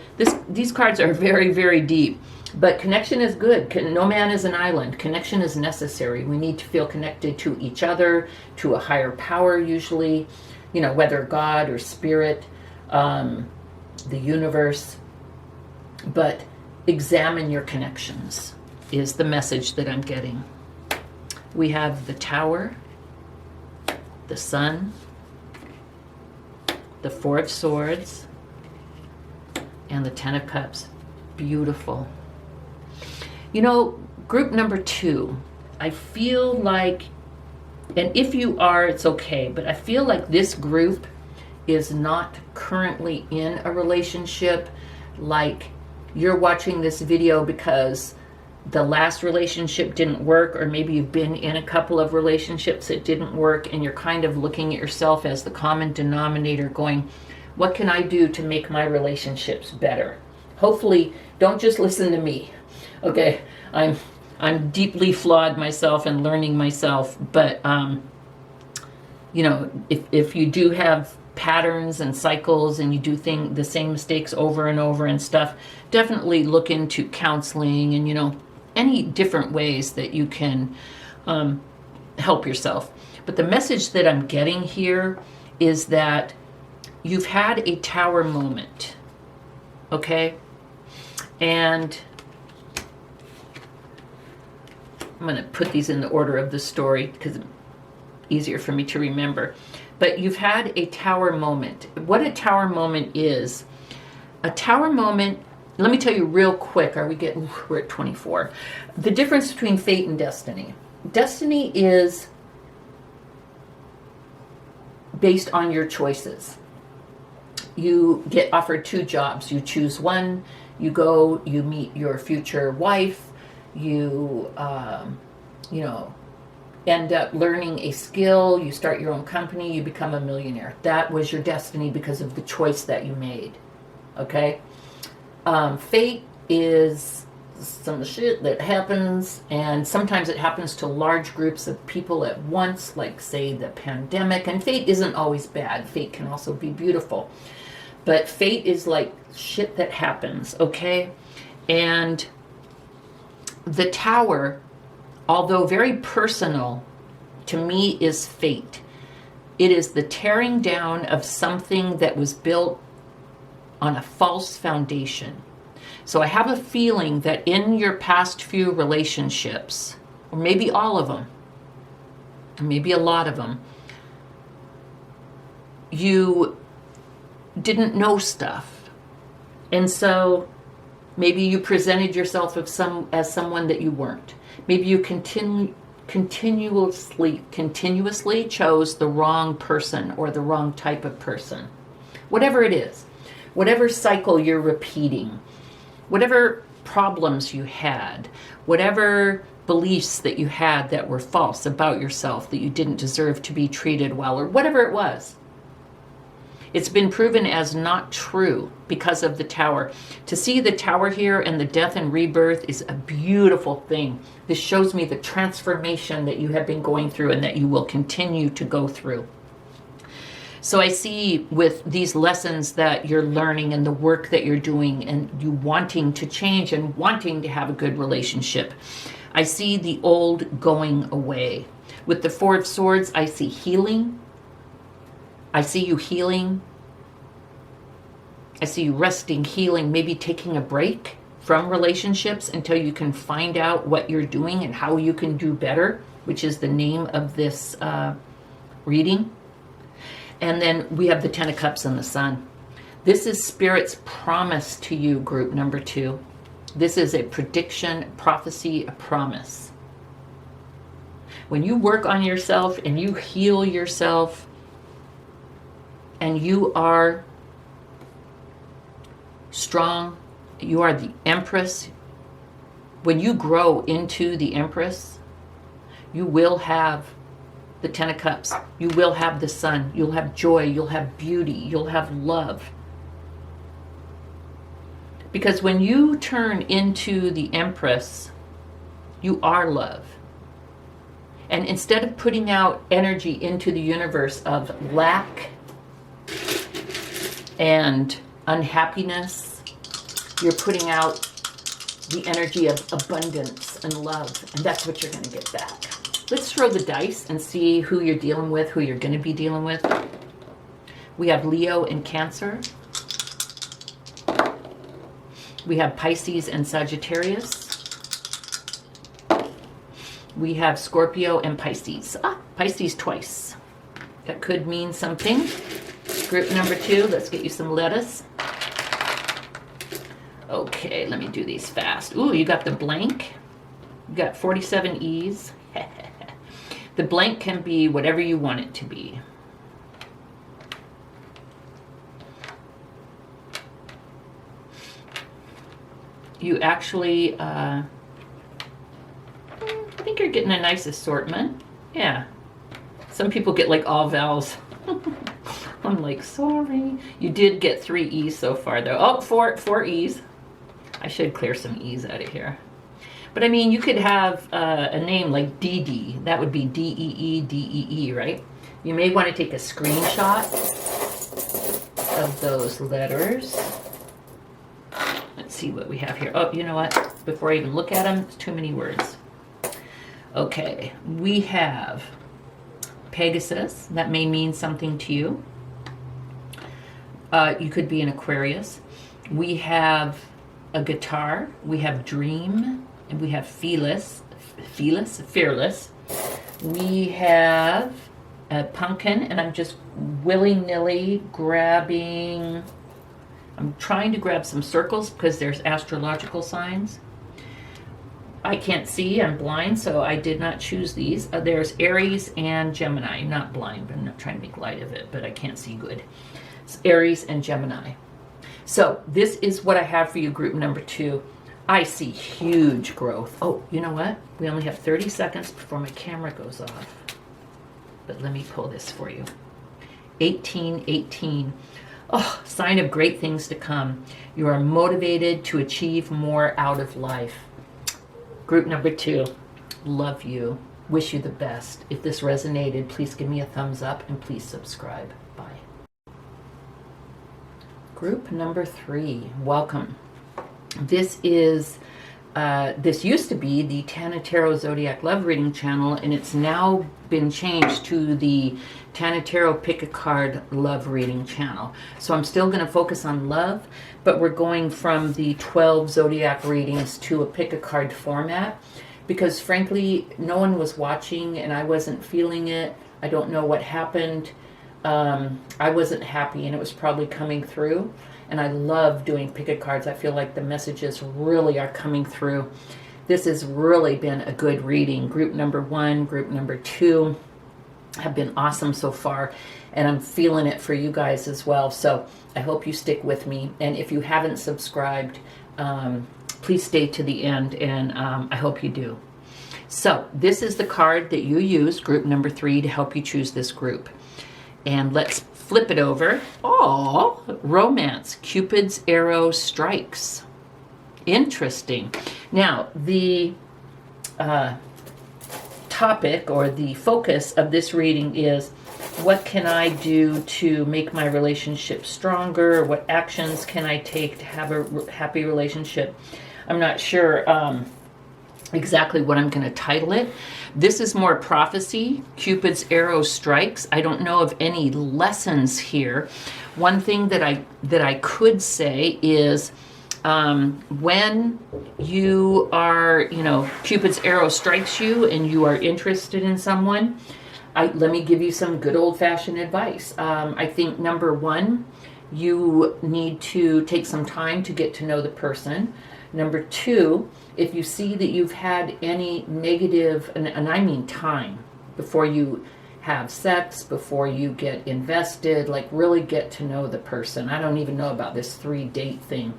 these cards are very, very deep. But connection is good. No man is an island. Connection is necessary. We need to feel connected to each other, to a higher power usually, whether God or spirit, the universe. But examine your connections is the message that I'm getting. We have the Tower, the Sun, the Four of Swords, and the Ten of Cups. Beautiful. Group number 2, I feel like, and if you are, it's okay, but I feel like this group is not currently in a relationship. Like, you're watching this video because the last relationship didn't work, or maybe you've been in a couple of relationships that didn't work, and you're kind of looking at yourself as the common denominator going, what can I do to make my relationships better? Hopefully, don't just listen to me. Okay, I'm deeply flawed myself and learning myself, but if you do have patterns and cycles and you do the same mistakes over and over and stuff, definitely look into counseling and any different ways that you can help yourself. But the message that I'm getting here is that you've had a Tower moment, okay? And I'm going to put these in the order of the story because it's easier for me to remember. But you've had a Tower moment. What a Tower moment is, a Tower moment, let me tell you real quick, we're at 24. The difference between fate and destiny. Destiny is based on your choices. You get offered 2 jobs. You choose one, you go, you meet your future wife, you end up learning a skill, you start your own company, you become a millionaire. That was your destiny because of the choice that you made. Okay? Fate is some shit that happens, and sometimes it happens to large groups of people at once, like, say, the pandemic. And fate isn't always bad. Fate can also be beautiful. But fate is like shit that happens, okay? And the Tower, although very personal, to me is fate. It is the tearing down of something that was built on a false foundation. So I have a feeling that in your past few relationships, or maybe all of them, or maybe a lot of them, you didn't know stuff. And so maybe you presented yourself as someone that you weren't. Maybe you continuously chose the wrong person or the wrong type of person. Whatever it is, whatever cycle you're repeating, whatever problems you had, whatever beliefs that you had that were false about yourself, that you didn't deserve to be treated well, or whatever it was. It's been proven as not true because of the Tower. To see the Tower here and the death and rebirth is a beautiful thing. This shows me the transformation that you have been going through and that you will continue to go through. So I see with these lessons that you're learning and the work that you're doing and you wanting to change and wanting to have a good relationship, I see the old going away. With the Four of Swords, I see healing. I see you healing. I see you resting, healing, maybe taking a break from relationships until you can find out what you're doing and how you can do better, which is the name of this reading. And then we have the Ten of Cups and the Sun. This is Spirit's promise to you, group number 2. This is a prediction, prophecy, a promise. When you work on yourself and you heal yourself and you are strong, you are the Empress. When you grow into the Empress, you will have the Ten of Cups. You will have the Sun. You'll have joy. You'll have beauty. You'll have love. Because when you turn into the Empress, you are love. And instead of putting out energy into the universe of lack and unhappiness, you're putting out the energy of abundance and love. And that's what you're going to get back. Let's throw the dice and see who you're dealing with, who you're going to be dealing with. We have Leo and Cancer. We have Pisces and Sagittarius. We have Scorpio and Pisces. Pisces twice. That could mean something. Group number 2, let's get you some lettuce. Okay, let me do these fast. Ooh, you got the blank. You got 47 E's. The blank can be whatever you want it to be. You actually, I think you're getting a nice assortment. Yeah. Some people get like all vowels. I'm like, sorry. You did get 3 E's so far though. Oh, four E's. I should clear some E's out of here. But I mean, you could have a name like DD. That would be D-E-E, D-E-E, right? You may want to take a screenshot of those letters. Let's see what we have here. Oh, you know what? Before I even look at them, it's too many words. Okay, we have Pegasus. That may mean something to you. You could be an Aquarius. We have a guitar. We have Dream. And we have fearless. We have a pumpkin, and I'm just willy-nilly grabbing. I'm trying to grab some circles because there's astrological signs. I can't see, I'm blind, so I did not choose these. There's Aries and Gemini. I'm not blind, but I'm not trying to make light of it, but I can't see good. It's Aries and Gemini. So this is what I have for you, group number 2. I see huge growth. Oh, you know what? We only have 30 seconds before my camera goes off. But let me pull this for you. 1818. Oh, sign of great things to come. You are motivated to achieve more out of life. Group number 2, love you. Wish you the best. If this resonated, please give me a thumbs up and please subscribe. Bye. Group number 3, welcome. This is, this used to be the Tana Tarot Zodiac Love Reading channel, and it's now been changed to the Tana Tarot Pick a Card Love Reading channel. So I'm still going to focus on love, but we're going from the 12 Zodiac readings to a pick a card format, because frankly, no one was watching and I wasn't feeling it. I don't know what happened. I wasn't happy, and it was probably coming through. And I love doing pick a cards. I feel like the messages really are coming through. This has really been a good reading. Group number 1, group number 2 have been awesome so far. And I'm feeling it for you guys as well. So I hope you stick with me. And if you haven't subscribed, please stay to the end. And I hope you do. So this is the card that you use, group number 3, to help you choose this group. And let's flip it over. Oh, romance. Cupid's arrow strikes. Interesting. Now, the topic or the focus of this reading is, what can I do to make my relationship stronger? What actions can I take to have a happy relationship? I'm not sure exactly what I'm going to title it. This is more prophecy. Cupid's arrow strikes. I don't know of any lessons here. One thing that I could say is, when you are, Cupid's arrow strikes you and you are interested in someone, let me give you some good old-fashioned advice. I think number 1, you need to take some time to get to know the person. Number 2, if you see that you've had any negative, and I mean time, before you have sex, before you get invested, like really get to know the person. I don't even know about this 3-date thing.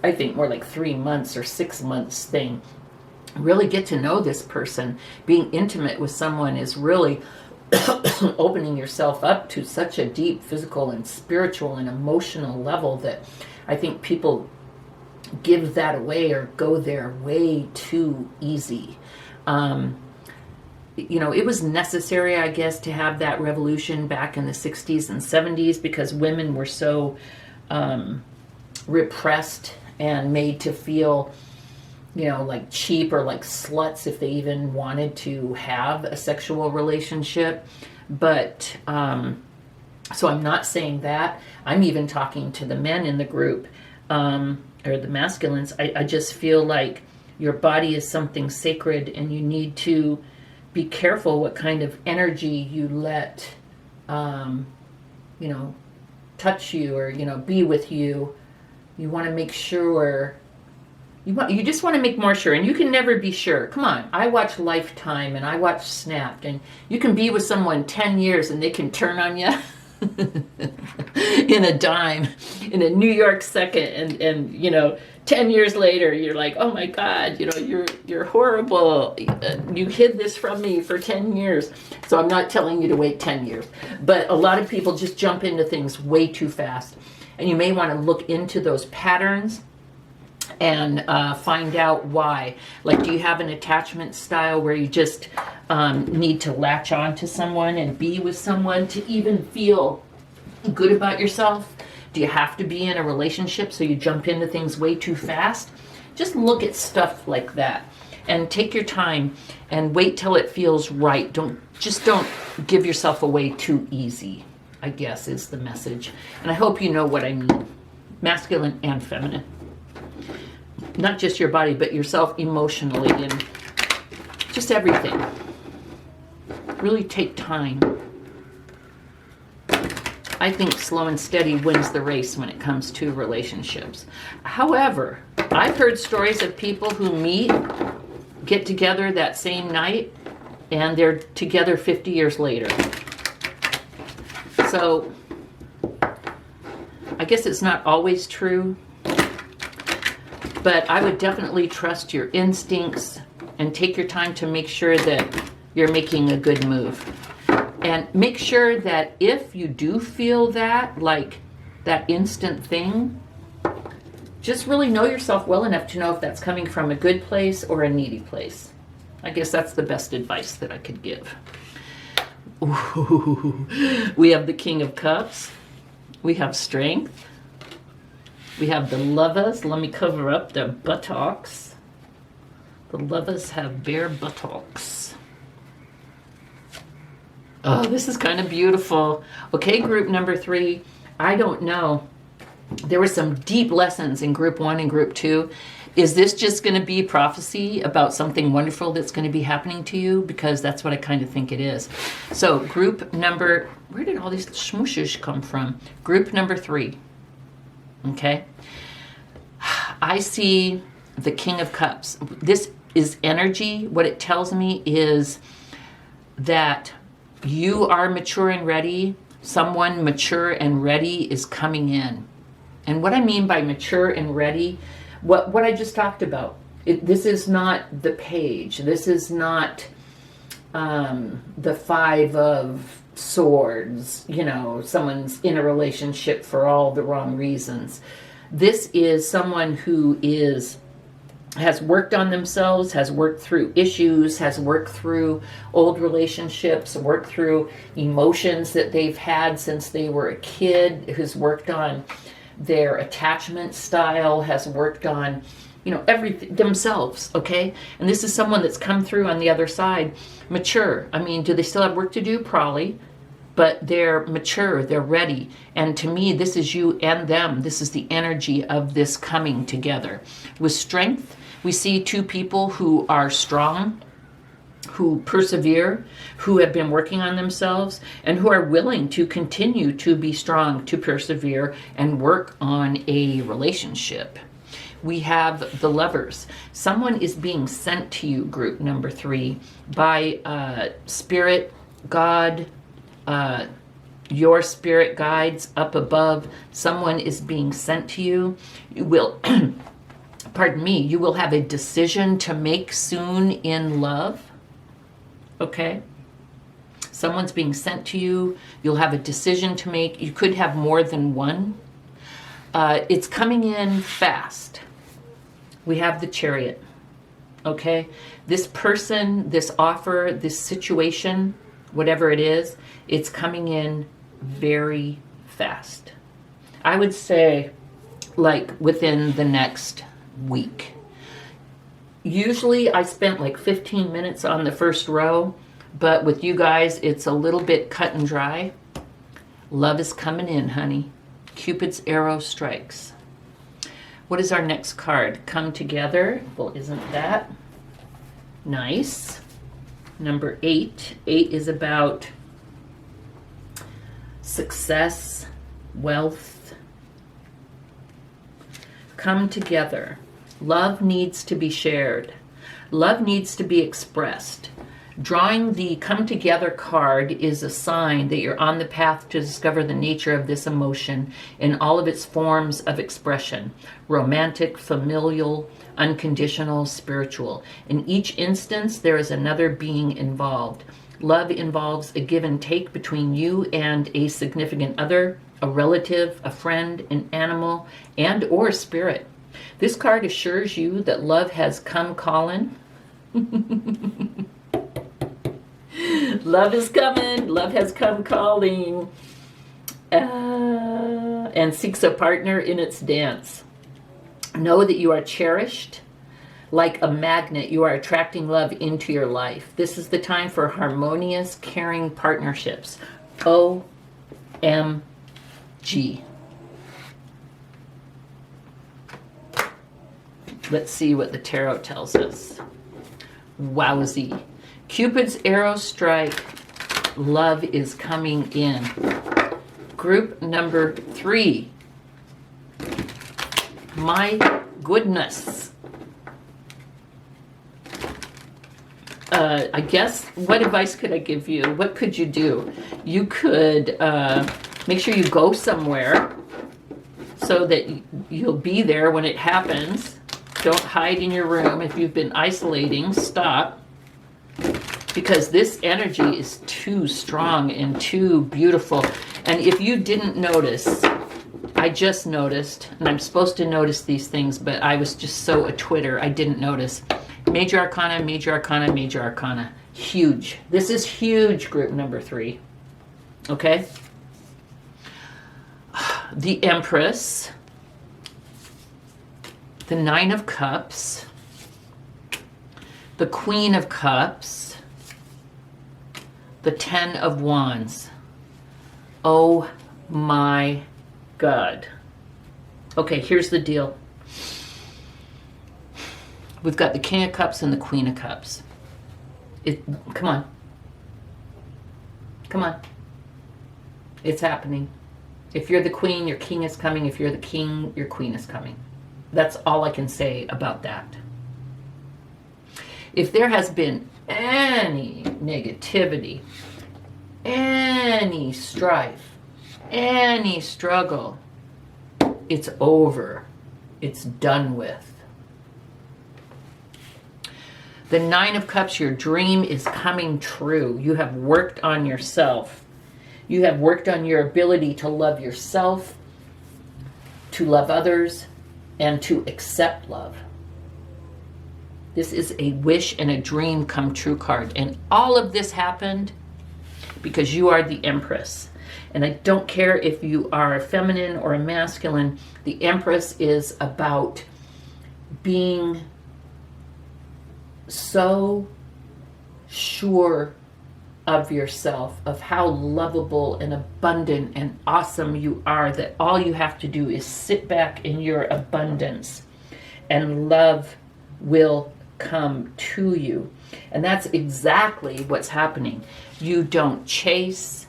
I think more like 3 months or 6 months thing. Really get to know this person. Being intimate with someone is really opening yourself up to such a deep physical and spiritual and emotional level that I think people give that away or go there way too easy. It was necessary, I guess, to have that revolution back in the 60s and 70s because women were so repressed and made to feel, like cheap or like sluts if they even wanted to have a sexual relationship. But, so I'm not saying that. I'm even talking to the men in the group, or the masculines. I just feel like your body is something sacred and you need to be careful what kind of energy you let, touch you or, be with you. You want to make sure, you just want to make more sure, and you can never be sure. Come on, I watch Lifetime and I watch Snapped, and you can be with someone 10 years and they can turn on you in a dime, in a New York second, and 10 years later you're like, oh my God, you're horrible. You hid this from me for 10 years. So I'm not telling you to wait 10 years, but a lot of people just jump into things way too fast, and you may want to look into those patterns and find out why. Like, do you have an attachment style where you just need to latch on to someone and be with someone to even feel good about yourself? Do you have to be in a relationship so you jump into things way too fast? Just look at stuff like that and take your time and wait till it feels right. Don't give yourself away too easy, I guess is the message. And I hope you know what I mean. Masculine and feminine. Not just your body, but yourself emotionally and just everything. Really take time. I think slow and steady wins the race when it comes to relationships. However, I've heard stories of people who get together that same night, and they're together 50 years later. So, I guess it's not always true, but I would definitely trust your instincts and take your time to make sure that you're making a good move. And make sure that if you do feel that, like that instant thing, just really know yourself well enough to know if that's coming from a good place or a needy place. I guess that's the best advice that I could give. Ooh, we have the King of Cups. We have Strength. We have the Lovers. Let me cover up their buttocks. The Lovers have bare buttocks. Oh, this is kind of beautiful. Okay, group number 3. I don't know. There were some deep lessons in group 1 and group 2. Is this just going to be prophecy about something wonderful that's going to be happening to you? Because that's what I kind of think it is. So group number, where did all these smooshes come from? Group number 3. Okay. I see the King of Cups. This is energy. What it tells me is that you are mature and ready. Someone mature and ready is coming in. And what I mean by mature and ready, what I just talked about, This is not the page. This is not the Five of Swords. You know, someone's in a relationship for all the wrong reasons. This is someone who has worked on themselves, has worked through issues, has worked through old relationships, worked through emotions that they've had since they were a kid, who's worked on their attachment style, has worked on, you know, everything themselves, okay? And this is someone that's come through on the other side, mature. I mean, do they still have work to do? Probably. But they're mature, they're ready. And to me, this is you and them. This is the energy of this coming together. With strength, we see two people who are strong, who persevere, who have been working on themselves, and who are willing to continue to be strong, to persevere, and work on a relationship. We have the Lovers. Someone is being sent to you, group number 3, by Spirit, God, your spirit guides up above. Someone is being sent to you. You will, pardon me, you will have a decision to make soon in love. Okay? Someone's being sent to you. You'll have a decision to make. You could have more than one. It's coming in fast. We have the Chariot. Okay? This person, this offer, this situation, whatever it is, it's coming in very fast. I would say like within the next week. Usually I spent like 15 minutes on the first row, but with you guys, it's a little bit cut and dry. Love is coming in, honey. Cupid's arrow strikes. What is our next card? Come together. Well, isn't that nice? Number 8. 8 is about success, wealth. Come together. Love needs to be shared. Love needs to be expressed. Drawing the Come Together card is a sign that you're on the path to discover the nature of this emotion in all of its forms of expression: romantic, familial, unconditional, spiritual. In each instance, there is another being involved. Love involves a give and take between you and a significant other, a relative, a friend, an animal, and or spirit. This card assures you that love has come calling. Love is coming. Love has come calling. And seeks a partner in its dance. Know that you are cherished. Like a magnet, you are attracting love into your life. This is the time for harmonious, caring partnerships. OMG. Let's see what the tarot tells us. Wowzy. Cupid's arrow strike. Love is coming in. Group number 3. My goodness. I guess, what advice could I give you? What could you do? You could make sure you go somewhere so that you'll be there when it happens. Don't hide in your room. If you've been isolating, stop. Because this energy is too strong and too beautiful. And if you didn't notice, I just noticed, and I'm supposed to notice these things, but I was just so a Twitter, I didn't notice. Major Arcana, Major Arcana, Major Arcana. Huge. This is huge, group number 3. Okay? The Empress. The 9 of Cups. The Queen of Cups. The 10 of Wands. Oh my God. Okay, here's the deal. We've got the King of Cups and the Queen of Cups. Come on. Come on. It's happening. If you're the queen, your king is coming. If you're the king, your queen is coming. That's all I can say about that. If there has been any negativity, any strife, any struggle, it's over. It's done with. The Nine of Cups, your dream is coming true. You have worked on yourself. You have worked on your ability to love yourself, to love others, and to accept love. This is a wish and a dream come true card. And all of this happened because you are the Empress. And I don't care if you are a feminine or a masculine. The Empress is about being so sure of yourself, of how lovable and abundant and awesome you are, that all you have to do is sit back in your abundance and love will come to you. And that's exactly what's happening. You don't chase,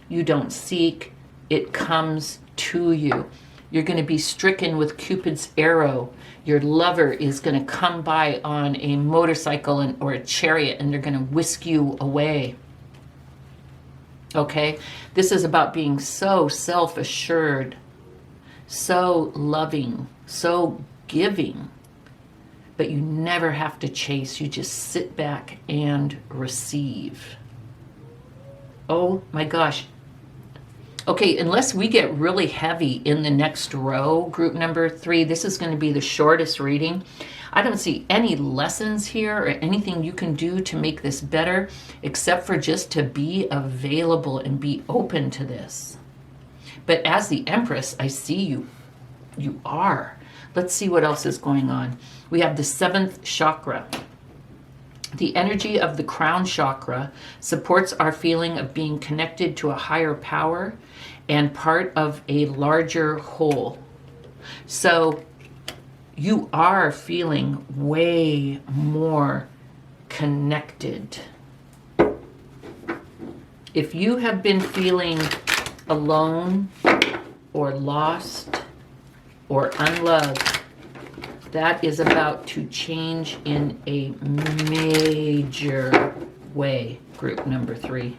you don't seek, it comes to you. You're going to be stricken with Cupid's arrow. Your lover is going to come by on a motorcycle or a chariot, and they're going to whisk you away. Okay? This is about being so self-assured, so loving, so giving. But you never have to chase. You just sit back and receive. Oh my gosh. Okay, unless we get really heavy in the next row, group number 3, this is going to be the shortest reading. I don't see any lessons here or anything you can do to make this better, except for just to be available and be open to this. But as the Empress, I see you. You are. Let's see what else is going on. We have the 7th chakra. The energy of the crown chakra supports our feeling of being connected to a higher power and part of a larger whole. So you are feeling way more connected. If you have been feeling alone or lost or unloved, that is about to change in a major way, group number 3.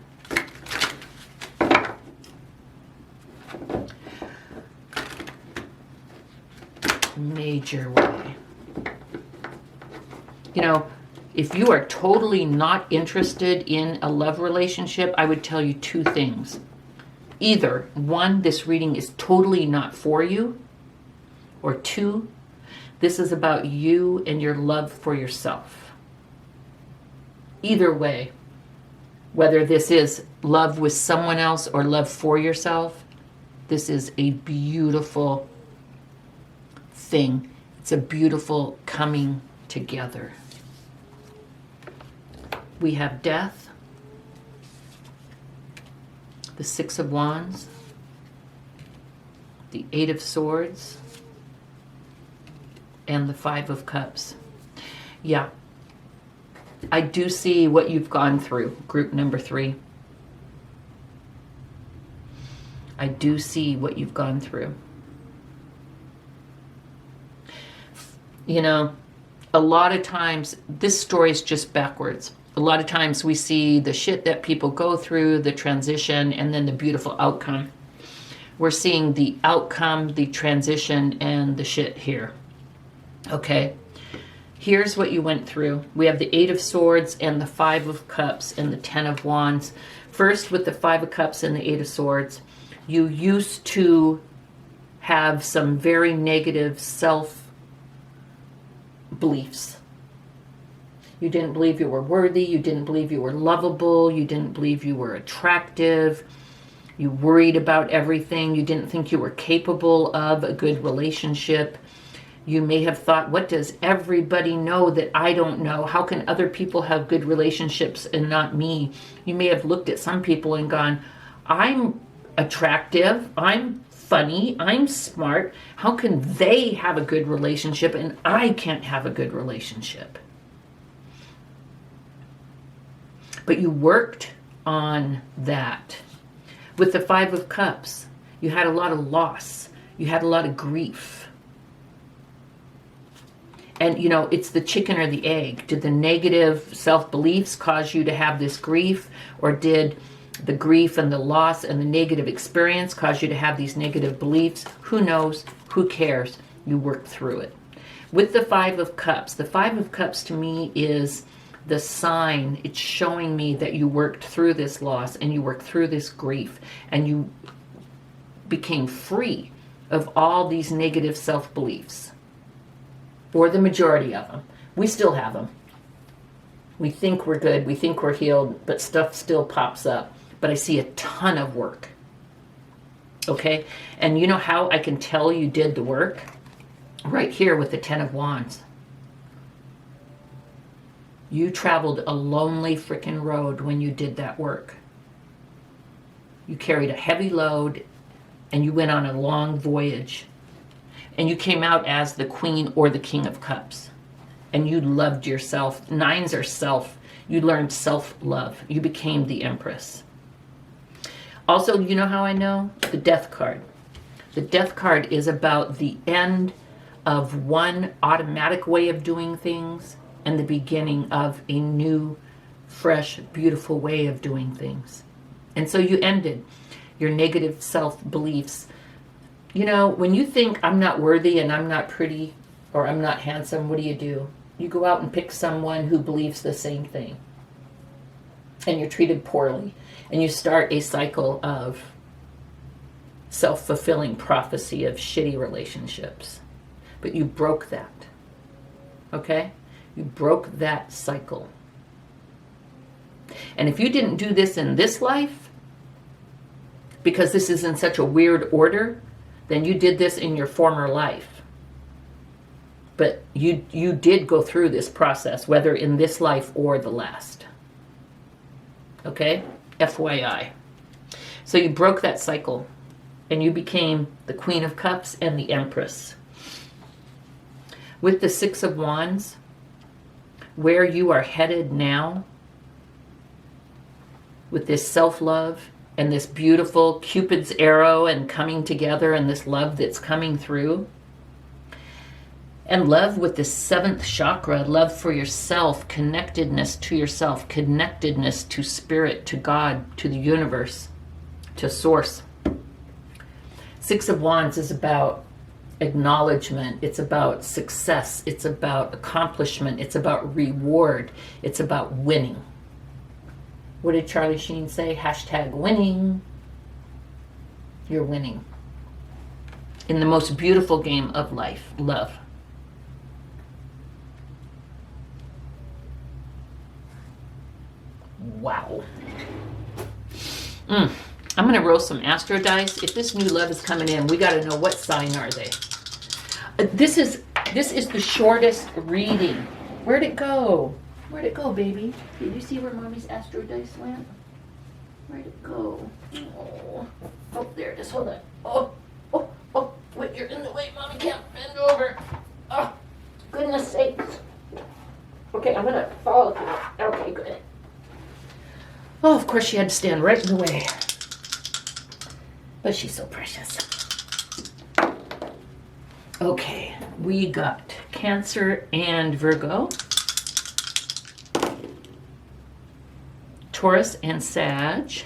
Major way. You know, if you are totally not interested in a love relationship, I would tell you 2 things. Either, 1, this reading is totally not for you, or 2, this is about you and your love for yourself. Either way, whether this is love with someone else or love for yourself, this is a beautiful thing. It's a beautiful coming together. We have death, the 6 of Wands, the 8 of Swords, and the 5 of Cups. Yeah, I do see what you've gone through, group number 3. I do see what you've gone through. You know, a lot of times, this story is just backwards. A lot of times we see the shit that people go through, the transition, and then the beautiful outcome. We're seeing the outcome, the transition, and the shit here. Okay, here's what you went through. We have the 8 of Swords and the 5 of Cups and the 10 of Wands. First, with the 5 of Cups and the 8 of Swords, you used to have some very negative self-beliefs. You didn't believe you were worthy. You didn't believe you were lovable. You didn't believe you were attractive. You worried about everything. You didn't think you were capable of a good relationship. You may have thought, what does everybody know that I don't know? How can other people have good relationships and not me? You may have looked at some people and gone, I'm attractive, I'm funny, I'm smart. How can they have a good relationship and I can't have a good relationship? But you worked on that. With the 5 of Cups, you had a lot of loss. You had a lot of grief. And, you know, it's the chicken or the egg. Did the negative self-beliefs cause you to have this grief? Or did the grief and the loss and the negative experience cause you to have these negative beliefs? Who knows? Who cares? You worked through it. With the Five of Cups, the Five of Cups to me is the sign. It's showing me that you worked through this loss and you worked through this grief and you became free of all these negative self-beliefs, or the majority of them. We still have them. We think we're good, we think we're healed, but stuff still pops up. But I see a ton of work. Okay? And you know how I can tell you did the work? Right here with the Ten of Wands. You traveled a lonely freaking road when you did that work. You carried a heavy load and you went on a long voyage. And you came out as the Queen or the King of Cups. And you loved yourself. Nines are self. You learned self-love. You became the Empress. Also, you know how I know? The Death card. The Death card is about the end of one automatic way of doing things and the beginning of a new, fresh, beautiful way of doing things. And so you ended your negative self-beliefs. You know, when you think I'm not worthy and I'm not pretty or I'm not handsome, what do? You go out and pick someone who believes the same thing. And you're treated poorly. And you start a cycle of self-fulfilling prophecy of shitty relationships. But you broke that. Okay? You broke that cycle. And if you didn't do this in this life, because this is in such a weird order, then you did this in your former life. But you did go through this process, whether in this life or the last. Okay? FYI. So you broke that cycle and you became the Queen of Cups and the Empress. With the Six of Wands, where you are headed now, with this self-love and this beautiful Cupid's arrow and coming together and this love that's coming through, and love with the seventh chakra, love for yourself, connectedness to yourself, connectedness to spirit, to God, to the universe, to source. Six of Wands is about acknowledgement. It's about success. It's about accomplishment. It's about reward. It's about winning. What did Charlie Sheen say? Hashtag winning. You're winning. In the most beautiful game of life, love. Wow. I'm going to roll some astro dice. If this new love is coming in, we got to know what sign are they. This is the shortest reading. Where'd it go? Where'd it go, baby? Did you see where Mommy's astro dice went? Where'd it go? Oh, there it is. Hold on. Oh, wait, you're in the way. Mommy can't bend over. Oh, goodness sakes. Okay, I'm going to follow you. Okay, good. Oh, of course she had to stand right in the way. But she's so precious. Okay, we got Cancer and Virgo. Taurus and Sag.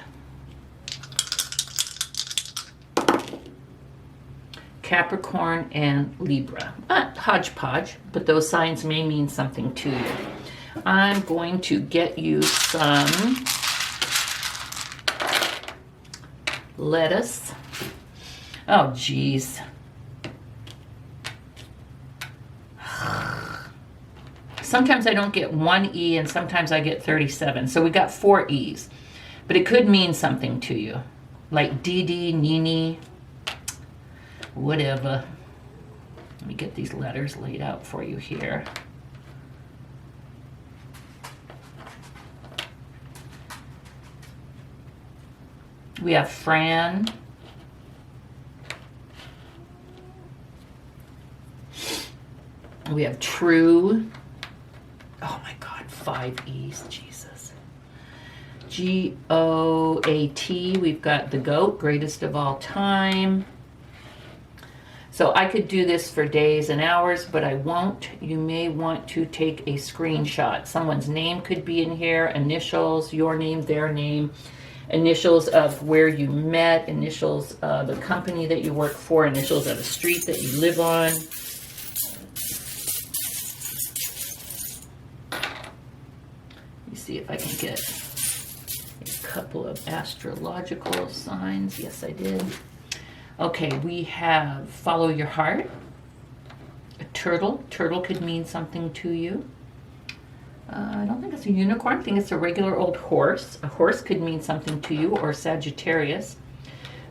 Capricorn and Libra. Hodgepodge, but those signs may mean something to you. I'm going to get you some lettuce. Oh, geez. Sometimes I don't get one E and sometimes I get 37. So we got 4 E's. But it could mean something to you. Like Dee, Nini, whatever. Let me get these letters laid out for you here. We have Fran. We have True. Oh my God, 5 E's, Jesus. G-O-A-T, we've got the GOAT, greatest of all time. So I could do this for days and hours, but I won't. You may want to take a screenshot. Someone's name could be in here, initials, your name, their name, initials of where you met, initials of the company that you work for, initials of the street that you live on. see if I can get a couple of astrological signs. Yes, I did. Okay, we have follow your heart. A turtle. Turtle could mean something to you. I don't think it's a unicorn. I think it's a regular old horse. A horse could mean something to you, or Sagittarius.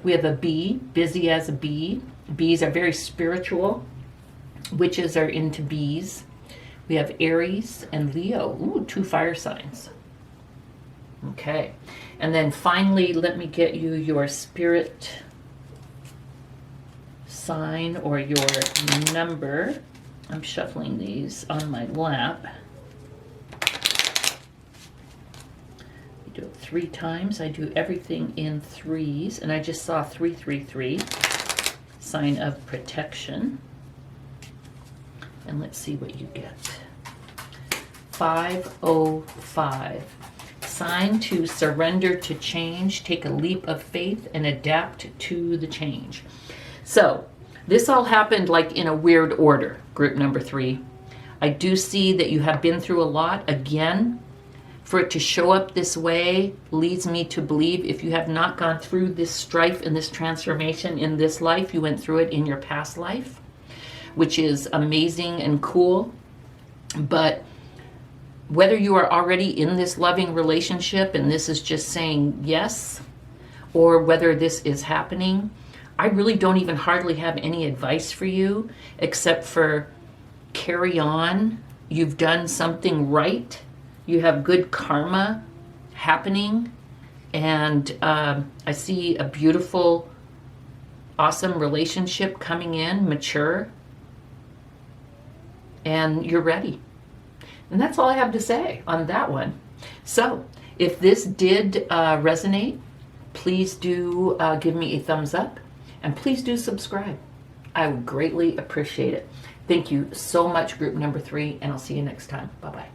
We have a bee, busy as a bee. Bees are very spiritual. Witches are into bees. We have Aries and Leo. Ooh, 2 fire signs. Okay. And then finally, let me get you your spirit sign or your number. I'm shuffling these on my lap. You do it 3 times. I do everything in 3s, and I just saw 333, sign of protection. And let's see what you get. 505. Sign to surrender to change, take a leap of faith, and adapt to the change. So this all happened like in a weird order, group number 3. I do see that you have been through a lot. Again, for it to show up this way leads me to believe if you have not gone through this strife and this transformation in this life, you went through it in your past life, which is amazing and cool. But whether you are already in this loving relationship and this is just saying yes, or whether this is happening, I really don't even hardly have any advice for you except for carry on. You've done something right. You have good karma happening. And I see a beautiful, awesome relationship coming in, mature. And you're ready. And that's all I have to say on that one. So if this did resonate, please do give me a thumbs up. And please do subscribe. I would greatly appreciate it. Thank you so much, group number 3, and I'll see you next time. Bye-bye.